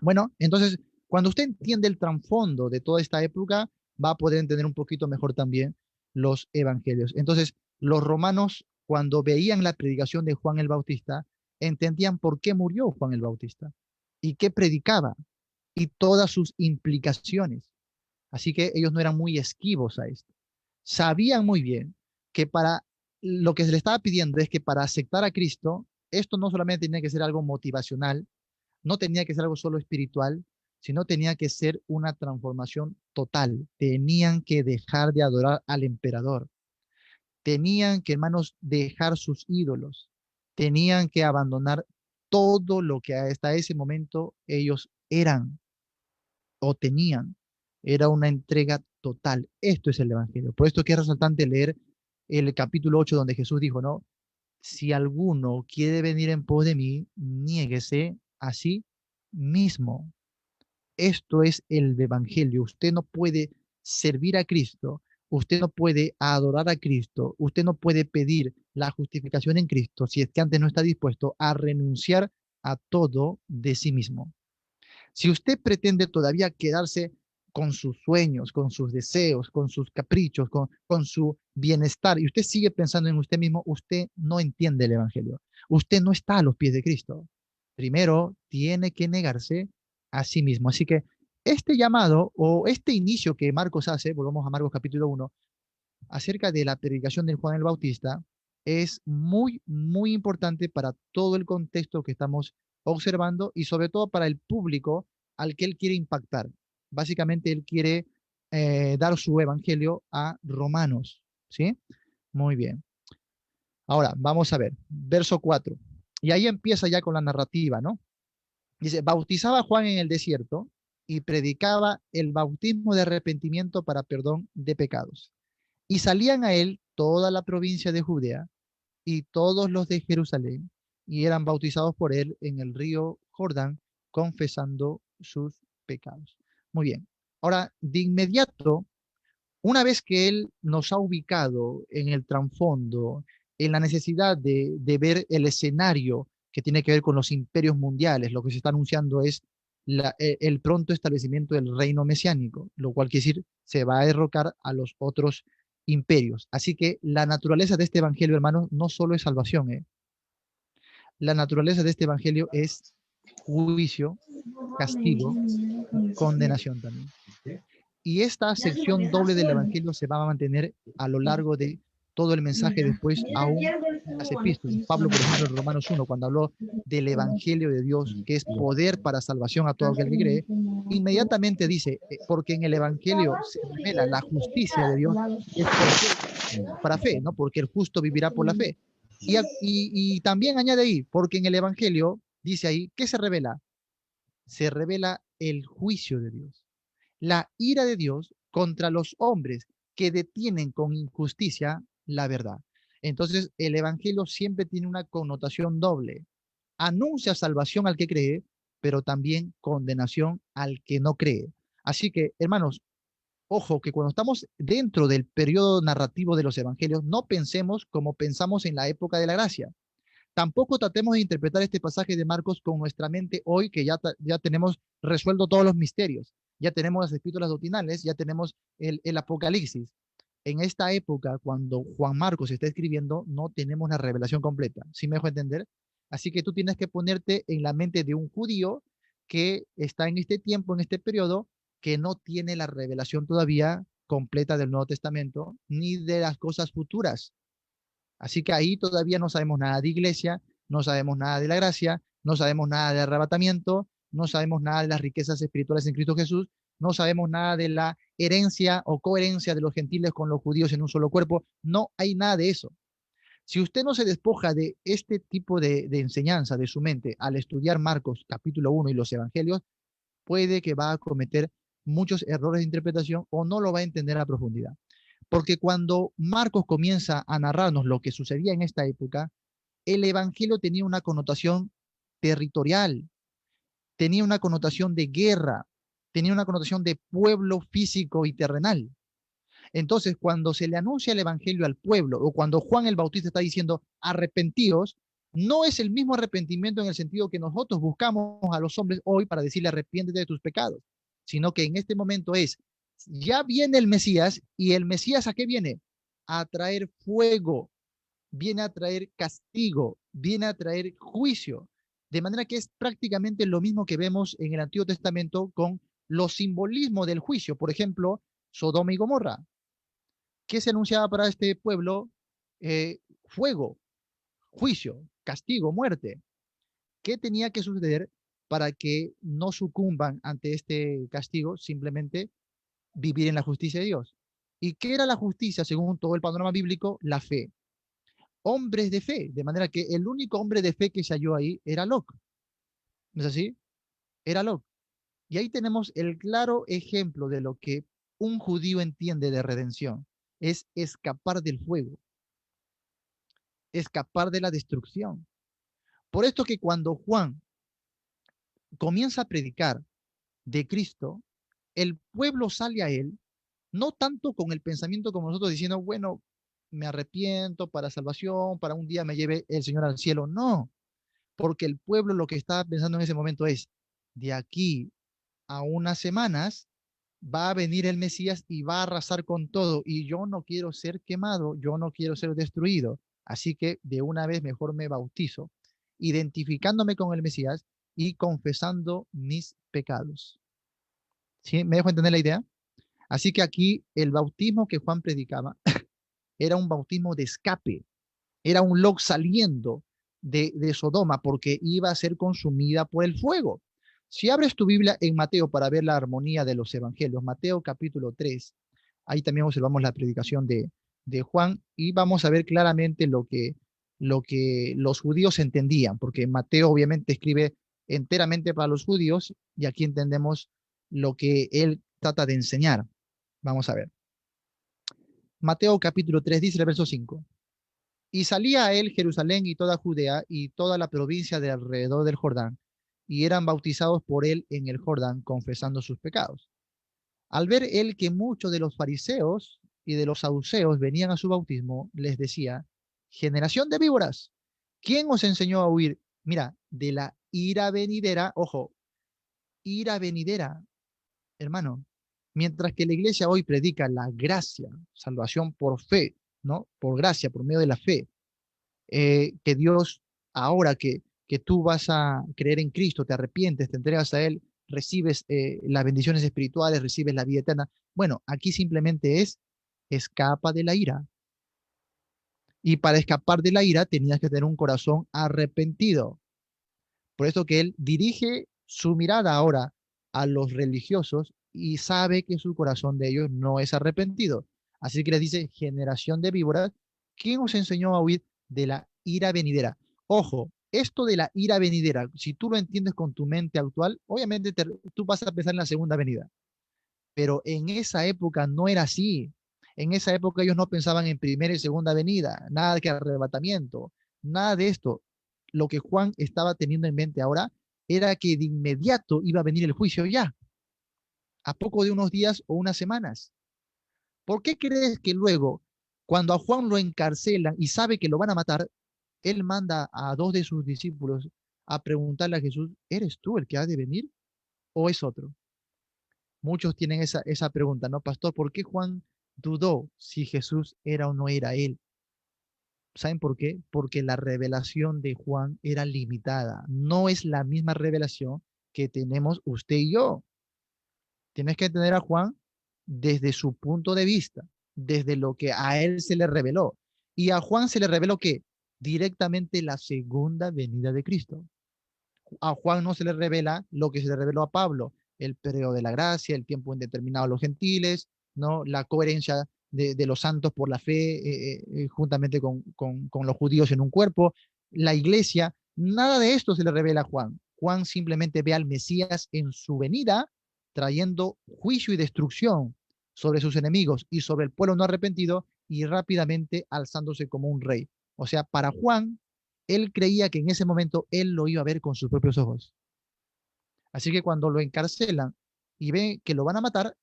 Bueno, entonces, cuando usted entiende el trasfondo de toda esta época, va a poder entender un poquito mejor también los evangelios. Entonces, los romanos, cuando veían la predicación de Juan el Bautista, entendían por qué murió Juan el Bautista y qué predicaba y todas sus implicaciones. Así que ellos no eran muy esquivos a esto. Sabían muy bien que para lo que se le estaba pidiendo es que para aceptar a Cristo, esto no solamente tiene que ser algo motivacional, No tenía que ser algo solo espiritual, sino tenía que ser una transformación total. Tenían que dejar de adorar al emperador. Tenían que, hermanos, dejar sus ídolos. Tenían que abandonar todo lo que hasta ese momento ellos eran o tenían. Era una entrega total. Esto es el Evangelio. Por esto que es resaltante leer el capítulo 8 donde Jesús dijo, ¿no? Si alguno quiere venir en pos de mí, niéguese a sí mismo. Esto es el Evangelio. Usted no puede servir a Cristo, usted no puede adorar a Cristo, usted no puede pedir la justificación en Cristo si es que antes no está dispuesto a renunciar a todo de sí mismo. Si usted pretende todavía quedarse con sus sueños, con sus deseos, con sus caprichos, con su bienestar, y usted sigue pensando en usted mismo, usted no entiende el Evangelio. Usted no está a los pies de Cristo. Primero, tiene que negarse a sí mismo. Así que este llamado o este inicio que Marcos hace, volvamos a Marcos capítulo 1, acerca de la predicación de Juan el Bautista, es muy, muy importante para todo el contexto que estamos observando y sobre todo para el público al que él quiere impactar. Básicamente, él quiere dar su evangelio a romanos, ¿sí? Muy bien. Ahora, vamos a ver, verso 4. Y ahí empieza ya con la narrativa, ¿no? Dice, bautizaba a Juan en el desierto y predicaba el bautismo de arrepentimiento para perdón de pecados. Y salían a él toda la provincia de Judea y todos los de Jerusalén, y eran bautizados por él en el río Jordán, confesando sus pecados. Muy bien. Ahora, de inmediato, una vez que él nos ha ubicado en el trasfondo, en la necesidad de ver el escenario que tiene que ver con los imperios mundiales, lo que se está anunciando es el pronto establecimiento del reino mesiánico, lo cual quiere decir se va a derrocar a los otros imperios. Así que la naturaleza de este evangelio, hermanos, no solo es salvación, ¿eh? La naturaleza de este evangelio es juicio, castigo y condenación también. Y esta sección doble del Evangelio se va a mantener a lo largo de todo el mensaje después, aún en las epístolas. Pablo, por ejemplo, en Romanos 1, cuando habló del Evangelio de Dios, que es poder para salvación a todo aquel que cree, inmediatamente dice, porque en el Evangelio se revela la justicia de Dios, es por fe, para fe, ¿no? Porque el justo vivirá por la fe. Y también añade ahí, porque en el Evangelio, dice ahí, ¿qué se revela? Se revela el juicio de Dios, la ira de Dios contra los hombres que detienen con injusticia la verdad. Entonces, el Evangelio siempre tiene una connotación doble. Anuncia salvación al que cree, pero también condenación al que no cree. Así que, hermanos, ojo que cuando estamos dentro del periodo narrativo de los Evangelios, no pensemos como pensamos en la época de la gracia. Tampoco tratemos de interpretar este pasaje de Marcos con nuestra mente hoy, que ya tenemos resuelto todos los misterios, ya tenemos las escrituras doctrinales, ya tenemos el Apocalipsis. En esta época, cuando Juan Marcos está escribiendo, no tenemos la revelación completa. ¿Sí me dejo entender? Así que tú tienes que ponerte en la mente de un judío que está en este tiempo, en este periodo, que no tiene la revelación todavía completa del Nuevo Testamento, ni de las cosas futuras. Así que ahí todavía no sabemos nada de iglesia, no sabemos nada de la gracia, no sabemos nada de arrebatamiento, no sabemos nada de las riquezas espirituales en Cristo Jesús, no sabemos nada de la herencia o coherencia de los gentiles con los judíos en un solo cuerpo, no hay nada de eso. Si usted no se despoja de este tipo de enseñanza de su mente al estudiar Marcos capítulo 1 y los evangelios, puede que va a cometer muchos errores de interpretación o no lo va a entender a profundidad. Porque cuando Marcos comienza a narrarnos lo que sucedía en esta época, el evangelio tenía una connotación territorial, tenía una connotación de guerra, tenía una connotación de pueblo físico y terrenal. Entonces, cuando se le anuncia el evangelio al pueblo o cuando Juan el Bautista está diciendo arrepentíos, no es el mismo arrepentimiento en el sentido que nosotros buscamos a los hombres hoy para decirle arrepiéntete de tus pecados, sino que en este momento es, ya viene el Mesías y el Mesías ¿a qué viene? A traer fuego, viene a traer castigo, viene a traer juicio. De manera que es prácticamente lo mismo que vemos en el Antiguo Testamento con los simbolismos del juicio. Por ejemplo, Sodoma y Gomorra. ¿Qué se anunciaba para este pueblo? Fuego, juicio, castigo, muerte. ¿Qué tenía que suceder? para que no sucumban ante este castigo, simplemente vivir en la justicia de Dios. ¿Y qué era la justicia según todo el panorama bíblico? La fe. Hombres de fe, de manera que el único hombre de fe que se halló ahí era Lot. ¿No es así? Era Lot. Y ahí tenemos el claro ejemplo de lo que un judío entiende de redención. Es escapar del fuego, escapar de la destrucción. Por esto que cuando Juan comienza a predicar de Cristo, el pueblo sale a él, no tanto con el pensamiento como nosotros diciendo, bueno, me arrepiento para salvación, para un día me lleve el Señor al cielo. No, porque el pueblo lo que estaba pensando en ese momento es, de aquí a unas semanas va a venir el Mesías y va a arrasar con todo, y yo no quiero ser quemado, yo no quiero ser destruido, así que de una vez mejor me bautizo, identificándome con el Mesías y confesando mis pecados. ¿Sí? ¿Me dejo entender la idea? Así que aquí el bautismo que Juan predicaba era un bautismo de escape, era un Lot saliendo de Sodoma porque iba a ser consumida por el fuego. Si abres tu Biblia en Mateo para ver la armonía de los evangelios, Mateo capítulo 3, ahí también observamos la predicación de Juan y vamos a ver claramente lo que los judíos entendían, porque Mateo obviamente escribe enteramente para los judíos y aquí entendemos lo que él trata de enseñar. Vamos a ver. Mateo capítulo 3 dice el verso 5. Y salía a él Jerusalén y toda Judea y toda la provincia de alrededor del Jordán, y eran bautizados por él en el Jordán, confesando sus pecados. Al ver él que muchos de los fariseos y de los saduceos venían a su bautismo, les decía, generación de víboras, ¿quién os enseñó a huir? Mira, de la ira venidera, ojo, ira venidera, hermano. Mientras que la iglesia hoy predica la gracia, salvación por fe, ¿no? Por gracia, por medio de la fe, que Dios, ahora que tú vas a creer en Cristo, te arrepientes, te entregas a Él, recibes las bendiciones espirituales, recibes la vida eterna. Bueno, aquí simplemente es escapa de la ira. Y para escapar de la ira tenías que tener un corazón arrepentido. Por eso que Él dirige su mirada ahora a los religiosos y sabe que su corazón de ellos no es arrepentido. Así que les dice, generación de víboras, ¿quién os enseñó a huir de la ira venidera? Ojo, esto de la ira venidera, si tú lo entiendes con tu mente actual, obviamente tú vas a pensar en la segunda venida, pero en esa época no era así. En esa época ellos no pensaban en primera y segunda venida, nada de que arrebatamiento, nada de esto. Lo que Juan estaba teniendo en mente ahora era que de inmediato iba a venir el juicio ya, a poco de unos días o unas semanas. ¿Por qué crees que luego, cuando a Juan lo encarcelan y sabe que lo van a matar, él manda a dos de sus discípulos a preguntarle a Jesús, ¿eres tú el que ha de venir o es otro? Muchos tienen esa pregunta, ¿no, pastor? ¿Por qué Juan dudó si Jesús era o no era él? ¿Saben por qué? Porque la revelación de Juan era limitada. No es la misma revelación que tenemos usted y yo. Tienes que entender a Juan desde su punto de vista, desde lo que a él se le reveló. Y a Juan se le reveló que directamente la segunda venida de Cristo. A Juan no se le revela lo que se le reveló a Pablo, el periodo de la gracia, el tiempo indeterminado de los gentiles, ¿no? La coherencia de los santos por la fe, juntamente con los judíos en un cuerpo, la iglesia, nada de esto se le revela a Juan. Juan simplemente ve al Mesías en su venida, trayendo juicio y destrucción sobre sus enemigos y sobre el pueblo no arrepentido y rápidamente alzándose como un rey. O sea, para Juan, él creía que en ese momento él lo iba a ver con sus propios ojos. Así que cuando lo encarcelan y ve que lo van a matar,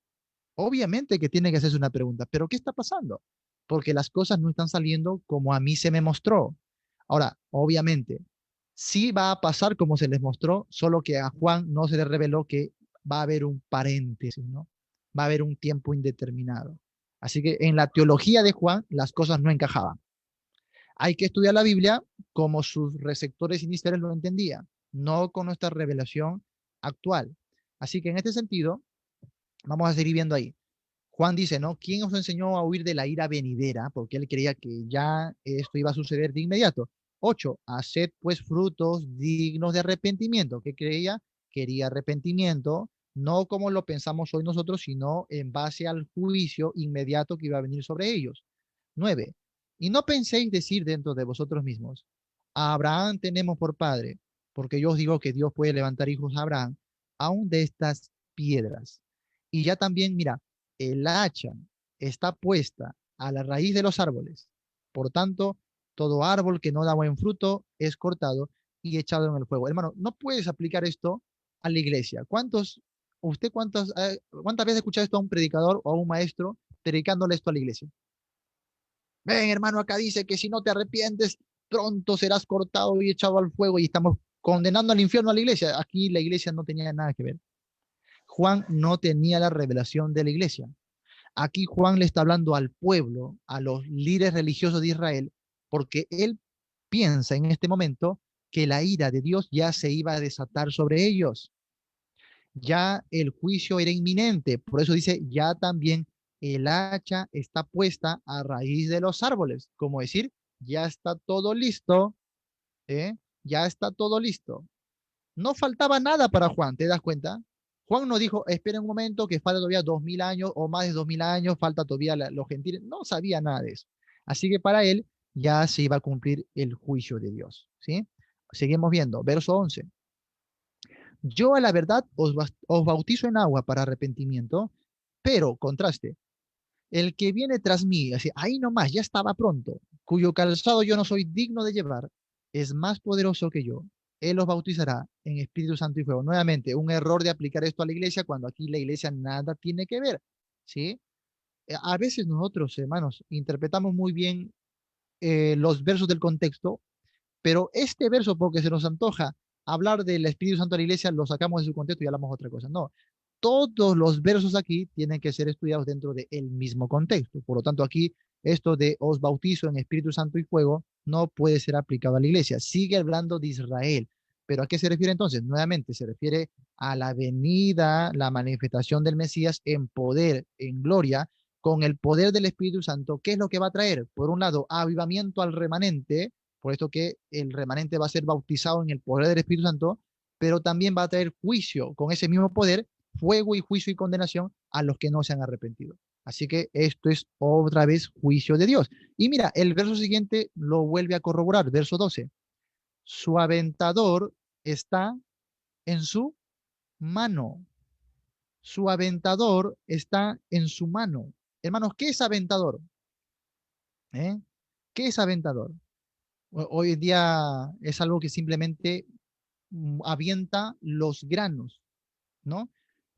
obviamente que tiene que hacerse una pregunta, ¿pero qué está pasando? Porque las cosas no están saliendo como a mí se me mostró. Ahora, obviamente, sí va a pasar como se les mostró, solo que a Juan no se le reveló que va a haber un paréntesis, ¿no? Va a haber un tiempo indeterminado. Así que en la teología de Juan las cosas no encajaban. Hay que estudiar la Biblia como sus receptores iniciales lo entendían, no con nuestra revelación actual. Así que en este sentido, vamos a seguir viendo ahí. Juan dice, ¿no? ¿Quién os enseñó a huir de la ira venidera? Porque él creía que ya esto iba a suceder de inmediato. 8. Haced pues frutos dignos de arrepentimiento. ¿Qué creía? quería arrepentimiento, no como lo pensamos hoy nosotros, sino en base al juicio inmediato que iba a venir sobre ellos. 9. Y no penséis decir dentro de vosotros mismos, a Abraham tenemos por padre, porque yo os digo que Dios puede levantar hijos a Abraham, aún de estas piedras. Y ya también, mira, el hacha está puesta a la raíz de los árboles. Por tanto, todo árbol que no da buen fruto es cortado y echado en el fuego. Hermano, no puedes aplicar esto a la iglesia. ¿Cuántas veces escuchado esto a un predicador o a un maestro predicándole esto a la iglesia? Ven, hermano, acá dice que si no te arrepientes, pronto serás cortado y echado al fuego y estamos condenando al infierno a la iglesia. Aquí la iglesia no tenía nada que ver. Juan no tenía la revelación de la iglesia. Aquí Juan le está hablando al pueblo, a los líderes religiosos de Israel, porque él piensa en este momento que la ira de Dios ya se iba a desatar sobre ellos. Ya el juicio era inminente. Por eso dice, ya también el hacha está puesta a raíz de los árboles. Como decir, ya está todo listo, ¿eh? Ya está todo listo. No faltaba nada para Juan, ¿te das cuenta? Juan no dijo, espera un momento, que falta todavía 2000 años o más de 2000 años, falta todavía los gentiles. No sabía nada de eso. Así que para él ya se iba a cumplir el juicio de Dios, ¿sí? Seguimos viendo, verso 11. Yo a la verdad os bautizo en agua para arrepentimiento, pero, contraste, el que viene tras mí, así, ahí nomás, ya estaba pronto, cuyo calzado yo no soy digno de llevar, es más poderoso que yo. Él os bautizará en Espíritu Santo y fuego. Nuevamente, un error de aplicar esto a la iglesia cuando aquí la iglesia nada tiene que ver, ¿sí? A veces nosotros, hermanos, interpretamos muy bien los versos del contexto, pero este verso, porque se nos antoja hablar del Espíritu Santo de la iglesia, lo sacamos de su contexto y hablamos otra cosa. No, todos los versos aquí tienen que ser estudiados dentro del mismo contexto. Por lo tanto, aquí esto de os bautizo en Espíritu Santo y fuego no puede ser aplicado a la iglesia. Sigue hablando de Israel. ¿Pero a qué se refiere entonces? Nuevamente, se refiere a la venida, la manifestación del Mesías en poder, en gloria, con el poder del Espíritu Santo. ¿Qué es lo que va a traer? Por un lado, avivamiento al remanente, por esto que el remanente va a ser bautizado en el poder del Espíritu Santo, pero también va a traer juicio con ese mismo poder, fuego y juicio y condenación a los que no se han arrepentido. Así que esto es otra vez juicio de Dios. Y mira, el verso siguiente lo vuelve a corroborar, verso 12. Su aventador está en su mano. Su aventador está en su mano. Hermanos, ¿qué es aventador? ¿Eh? ¿Qué es aventador? Hoy en día es algo que simplemente avienta los granos, ¿no?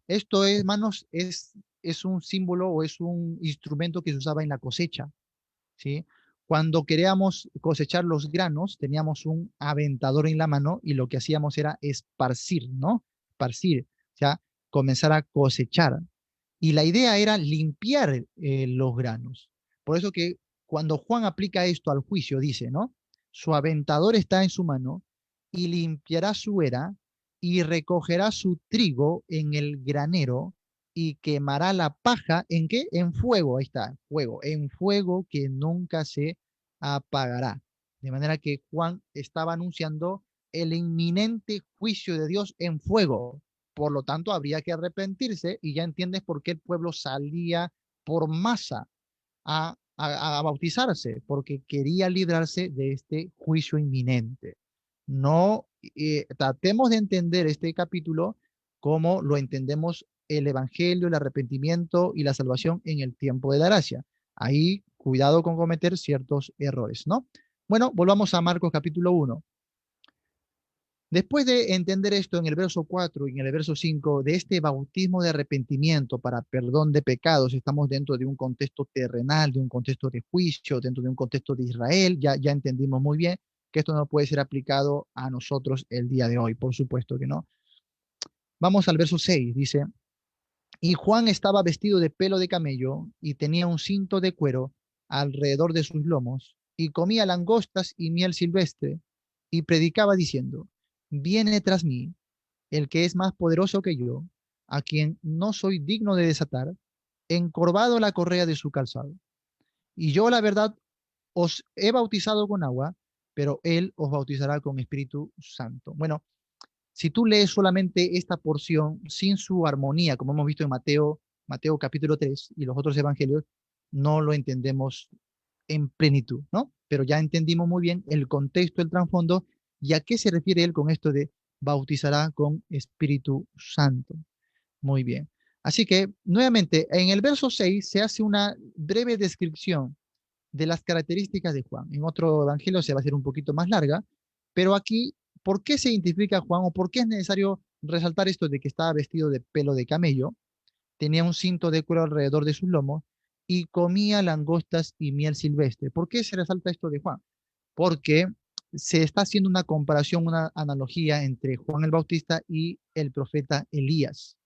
Esto, hermanos, es un símbolo o es un instrumento que se usaba en la cosecha, ¿sí? Cuando queríamos cosechar los granos, teníamos un aventador en la mano y lo que hacíamos era esparcir, ¿no? Esparcir, o sea, comenzar a cosechar. Y la idea era limpiar los granos. Por eso que cuando Juan aplica esto al juicio, dice, ¿no? Su aventador está en su mano y limpiará su era y recogerá su trigo en el granero y quemará la paja ¿en qué? En fuego, ahí está, fuego, en fuego que nunca se apagará. De manera que Juan estaba anunciando el inminente juicio de Dios en fuego. Por lo tanto, habría que arrepentirse y ya entiendes por qué el pueblo salía por masa a bautizarse, porque quería librarse de este juicio inminente. No tratemos de entender este capítulo como lo entendemos el evangelio, el arrepentimiento y la salvación en el tiempo de la gracia. Ahí, cuidado con cometer ciertos errores, ¿no? Bueno, volvamos a Marcos capítulo 1. Después de entender esto en el verso 4 y en el verso 5 de este bautismo de arrepentimiento para perdón de pecados, estamos dentro de un contexto terrenal, de un contexto de juicio, dentro de un contexto de Israel, ya entendimos muy bien que esto no puede ser aplicado a nosotros el día de hoy, por supuesto que no. Vamos al verso 6, dice, y Juan estaba vestido de pelo de camello y tenía un cinto de cuero alrededor de sus lomos y comía langostas y miel silvestre y predicaba diciendo, viene tras mí el que es más poderoso que yo, a quien no soy digno de desatar, encorvado la correa de su calzado. Y yo, la verdad, os he bautizado con agua, pero él os bautizará con Espíritu Santo. Bueno, Si tú lees solamente esta porción sin su armonía, como hemos visto en Mateo capítulo 3 y los otros evangelios, no lo entendemos en plenitud, ¿no? Pero ya entendimos muy bien el contexto, el trasfondo y a qué se refiere él con esto de bautizará con Espíritu Santo. Muy bien. Así que, nuevamente, en el verso 6 se hace una breve descripción de las características de Juan. En otro evangelio se va a hacer un poquito más larga, pero aquí, ¿por qué se identifica a Juan o por qué es necesario resaltar esto de que estaba vestido de pelo de camello? Tenía un cinto de cuero alrededor de sus lomos y comía langostas y miel silvestre. ¿Por qué se resalta esto de Juan? Porque se está haciendo una comparación, una analogía entre Juan el Bautista y el profeta Elías.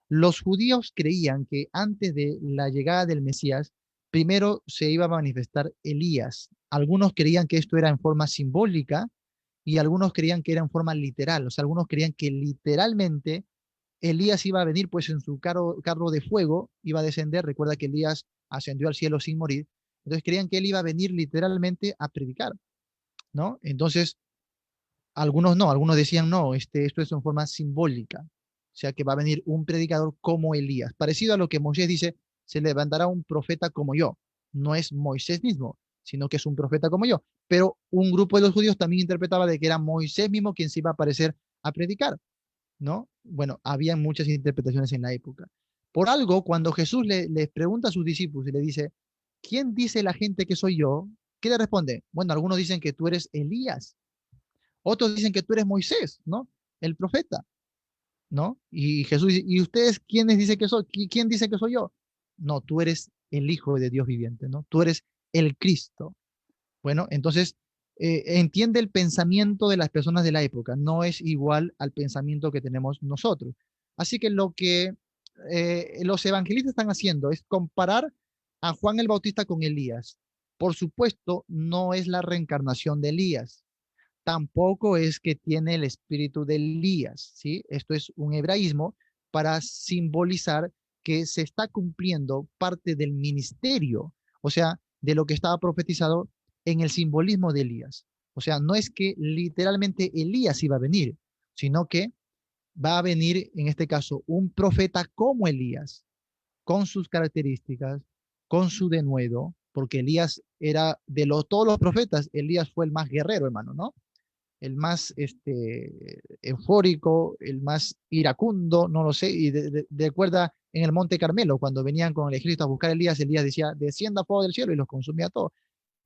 Los judíos creían que antes de la llegada del Mesías, primero se iba a manifestar Elías. Algunos creían que esto era en forma simbólica y algunos creían que era en forma literal. O sea, algunos creían que literalmente Elías iba a venir pues en su carro de fuego, iba a descender. Recuerda que Elías ascendió al cielo sin morir. Entonces creían que él iba a venir literalmente a predicar, ¿no? Entonces, algunos no, algunos decían no, esto es en forma simbólica. O sea que va a venir un predicador como Elías. Parecido a lo que Moisés dice, se levantará un profeta como yo. No es Moisés mismo, sino que es un profeta como yo. Pero un grupo de los judíos también interpretaba de que era Moisés mismo quien se iba a aparecer a predicar, ¿no? Bueno, había muchas interpretaciones en la época. Por algo, cuando Jesús les pregunta a sus discípulos y le dice, ¿quién dice la gente que soy yo? ¿Qué le responde? Bueno, algunos dicen que tú eres Elías, otros dicen que tú eres Moisés, ¿no? El profeta, ¿no? Y Jesús dice, ¿y ustedes quiénes dicen que soy? ¿Quién dice que soy yo? No, tú eres el Hijo de Dios viviente, ¿no? Tú eres el Cristo. Bueno, entonces entiende el pensamiento de las personas de la época, no es igual al pensamiento que tenemos nosotros. Así que lo que los evangelistas están haciendo es comparar a Juan el Bautista con Elías. Por supuesto, no es la reencarnación de Elías, tampoco es que tiene el espíritu de Elías, ¿sí? Esto es un hebraísmo para simbolizar que se está cumpliendo parte del ministerio, o sea, de lo que estaba profetizado en el simbolismo de Elías. O sea, no es que literalmente Elías iba a venir, sino que va a venir, en este caso, un profeta como Elías, con sus características, con su denuedo, porque Elías era de todos los profetas, Elías fue el más guerrero, hermano, ¿no? El más eufórico, el más iracundo, no lo sé, y de acuerda en el Monte Carmelo, cuando venían con el ejército a buscar a Elías, Elías decía, descienda fuego del cielo y los consumía todos.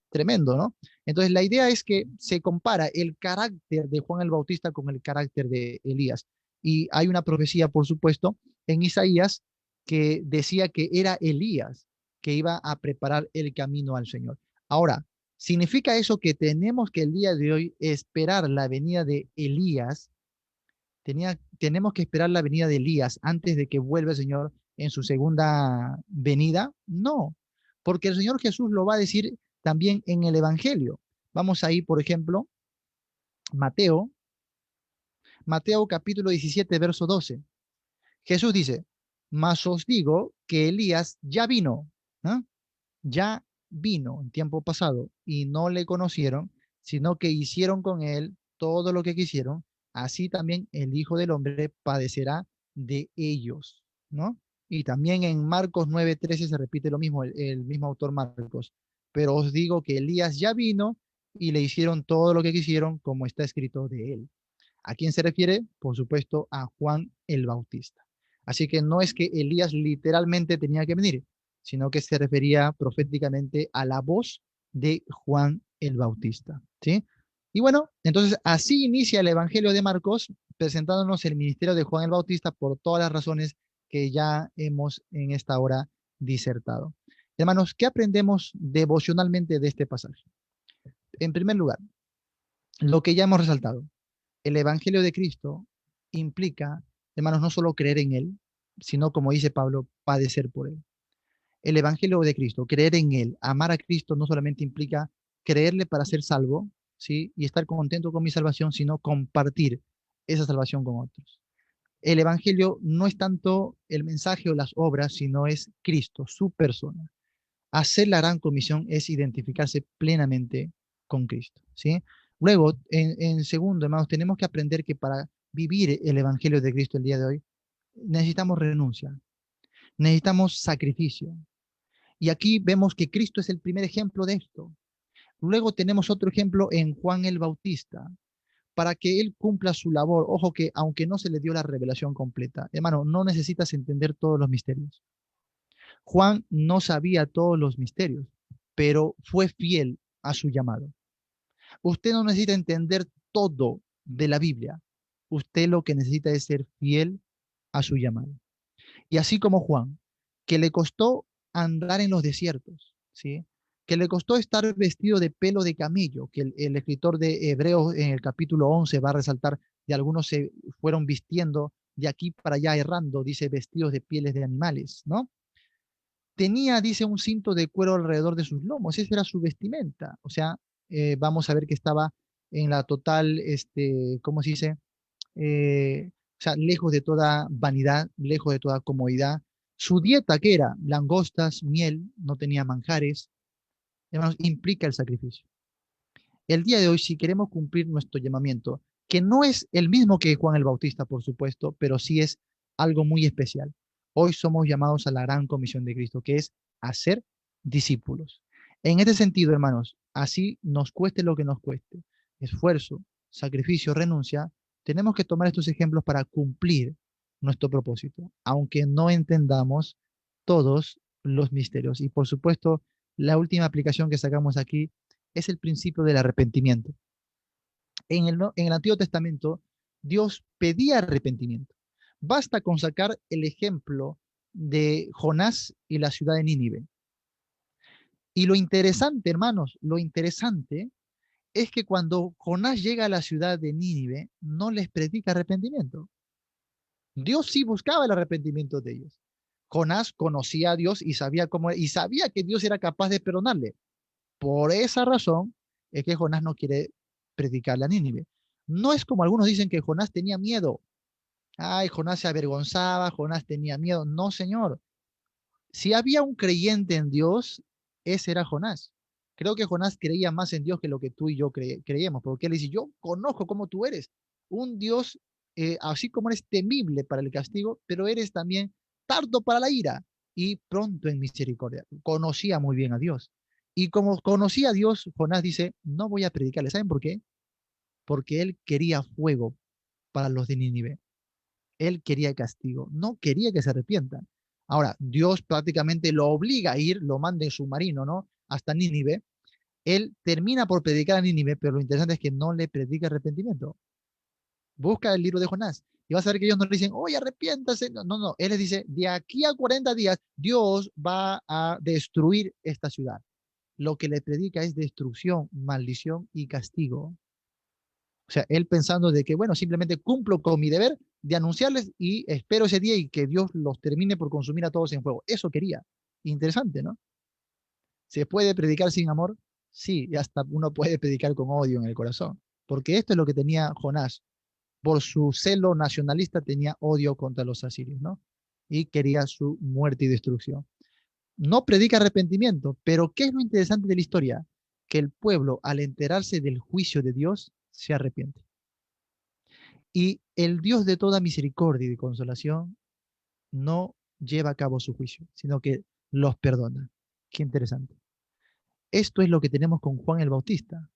Tremendo, ¿no? Entonces la idea es que se compara el carácter de Juan el Bautista con el carácter de Elías. Y hay una profecía, por supuesto, en Isaías que decía que era Elías que iba a preparar el camino al Señor. Ahora, ¿significa eso que tenemos que el día de hoy esperar la venida de Elías? Tenemos que esperar la venida de Elías antes de que vuelva el Señor en su segunda venida. No, porque el Señor Jesús lo va a decir también en el Evangelio. Vamos a ir, por ejemplo, Mateo, Mateo capítulo 17, verso 12. Jesús dice, mas os digo que Elías ya vino, ¿no? Ya vino en tiempo pasado y no le conocieron, sino que hicieron con él todo lo que quisieron, así también el Hijo del Hombre padecerá de ellos, ¿no? Y también en Marcos 9:13 se repite lo mismo, el mismo autor Marcos. Pero os digo que Elías ya vino y le hicieron todo lo que quisieron, como está escrito de él. ¿A quién se refiere? Por supuesto, a Juan el Bautista. Así que no es que Elías literalmente tenía que venir, sino que se refería proféticamente a la voz de Juan el Bautista, ¿sí? Y bueno, entonces así inicia el Evangelio de Marcos, presentándonos el ministerio de Juan el Bautista por todas las razones que ya hemos en esta hora disertado. Hermanos, ¿qué aprendemos devocionalmente de este pasaje? En primer lugar, lo que ya hemos resaltado, el Evangelio de Cristo implica, hermanos, no solo creer en Él, sino, como dice Pablo, padecer por Él. El Evangelio de Cristo, creer en Él, amar a Cristo, no solamente implica creerle para ser salvo, ¿sí? Y estar contento con mi salvación, sino compartir esa salvación con otros. El Evangelio no es tanto el mensaje o las obras, sino es Cristo, su persona. Hacer la gran comisión es identificarse plenamente con Cristo, ¿sí? Luego, en segundo, hermanos, tenemos que aprender que para vivir el Evangelio de Cristo el día de hoy, necesitamos renuncia, necesitamos sacrificio. Y aquí vemos que Cristo es el primer ejemplo de esto. Luego tenemos otro ejemplo en Juan el Bautista, para que él cumpla su labor. Ojo que aunque no se le dio la revelación completa, hermano, no necesitas entender todos los misterios. Juan no sabía todos los misterios, pero fue fiel a su llamado. Usted no necesita entender todo de la Biblia. Usted lo que necesita es ser fiel a su llamado. Y así como Juan, que le costó andar en los desiertos, ¿sí? Que le costó estar vestido de pelo de camello, que el escritor de Hebreos en el capítulo 11 va a resaltar, de algunos se fueron vistiendo de aquí para allá errando, dice, vestidos de pieles de animales, ¿no? Tenía, dice, un cinto de cuero alrededor de sus lomos, esa era su vestimenta, o sea, vamos a ver que estaba en la total, ¿cómo se dice? O sea, lejos de toda vanidad, lejos de toda comodidad. Su dieta, ¿qué era? Langostas, miel, no tenía manjares. Hermanos, implica el sacrificio. El día de hoy, si queremos cumplir nuestro llamamiento, que no es el mismo que Juan el Bautista, por supuesto, pero sí es algo muy especial. Hoy somos llamados a la gran comisión de Cristo, que es hacer discípulos. En este sentido, hermanos, así nos cueste lo que nos cueste, esfuerzo, sacrificio, renuncia, tenemos que tomar estos ejemplos para cumplir nuestro propósito, aunque no entendamos todos los misterios. Y por supuesto, la última aplicación que sacamos aquí es el principio del arrepentimiento. En el Antiguo Testamento, Dios pedía arrepentimiento. Basta con sacar el ejemplo de Jonás y la ciudad de Nínive. Y lo interesante, hermanos, lo interesante es que cuando Jonás llega a la ciudad de Nínive, no les predica arrepentimiento. Dios sí buscaba el arrepentimiento de ellos. Jonás conocía a Dios y sabía que Dios era capaz de perdonarle. Por esa razón es que Jonás no quiere predicarle a Nínive. No es como algunos dicen que Jonás tenía miedo. Ay, Jonás se avergonzaba, Jonás tenía miedo. No, señor. Si había un creyente en Dios, ese era Jonás. Creo que Jonás creía más en Dios que lo que tú y yo creíamos, porque él dice, yo conozco cómo tú eres, un Dios, así como eres temible para el castigo, pero eres también tardo para la ira y pronto en misericordia. Conocía muy bien a Dios. Y como conocía a Dios, Jonás dice, no voy a predicarle. ¿Saben por qué? Porque él quería fuego para los de Nínive. Él quería el castigo, no quería que se arrepientan. Ahora, Dios prácticamente lo obliga a ir, lo manda en submarino, ¿no? Hasta Nínive. Él termina por predicar a Nínive, pero lo interesante es que no le predica arrepentimiento. Busca el libro de Jonás y vas a ver que ellos no le dicen, oye, arrepiéntase. No, no, no. Él les dice, de aquí a 40 días, Dios va a destruir esta ciudad. Lo que le predica es destrucción, maldición y castigo. O sea, él pensando de que, bueno, simplemente cumplo con mi deber de anunciarles y espero ese día y que Dios los termine por consumir a todos en fuego. Eso quería. Interesante, ¿no? ¿Se puede predicar sin amor? Sí, y hasta uno puede predicar con odio en el corazón. Porque esto es lo que tenía Jonás. Por su celo nacionalista tenía odio contra los asirios, ¿no? Y quería su muerte y destrucción. No predica arrepentimiento, pero ¿qué es lo interesante de la historia? Que el pueblo, al enterarse del juicio de Dios, se arrepiente. Y el Dios de toda misericordia y de consolación no lleva a cabo su juicio, sino que los perdona. Qué interesante. Esto es lo que tenemos con Juan el Bautista.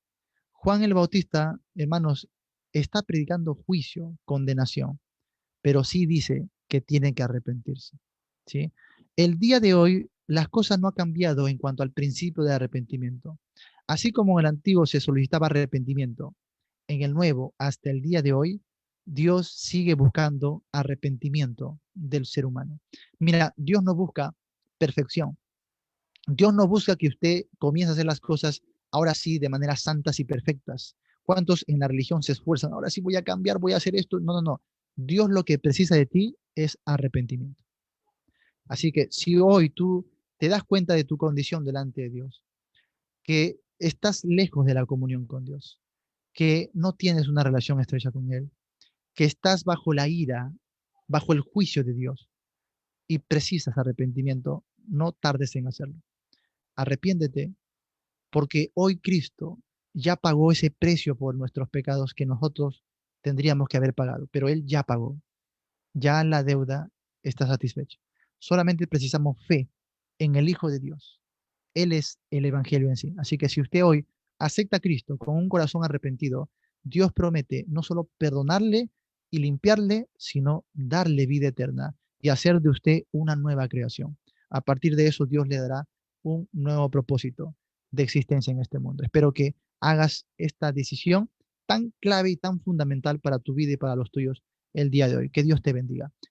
Juan el Bautista, hermanos, está predicando juicio, condenación, pero sí dice que tienen que arrepentirse. ¿Sí? El día de hoy, las cosas no han cambiado en cuanto al principio de arrepentimiento. Así como en el antiguo se solicitaba arrepentimiento, en el nuevo, hasta el día de hoy, Dios sigue buscando arrepentimiento del ser humano. Mira, Dios no busca perfección. Dios no busca que usted comience a hacer las cosas ahora sí de manera santas y perfectas. ¿Cuántos en la religión se esfuerzan? Ahora sí voy a cambiar, voy a hacer esto. No, no, no. Dios lo que precisa de ti es arrepentimiento. Así que si hoy tú te das cuenta de tu condición delante de Dios, que estás lejos de la comunión con Dios, que no tienes una relación estrecha con Él, que estás bajo la ira, bajo el juicio de Dios y precisas arrepentimiento, no tardes en hacerlo. Arrepiéntete porque hoy Cristo ya pagó ese precio por nuestros pecados que nosotros tendríamos que haber pagado, pero Él ya pagó, ya la deuda está satisfecha. Solamente precisamos fe en el Hijo de Dios. Él es el Evangelio en sí. Así que si usted hoy acepta a Cristo con un corazón arrepentido, Dios promete no solo perdonarle y limpiarle, sino darle vida eterna y hacer de usted una nueva creación. A partir de eso, Dios le dará un nuevo propósito de existencia en este mundo. Espero que hagas esta decisión tan clave y tan fundamental para tu vida y para los tuyos el día de hoy. Que Dios te bendiga.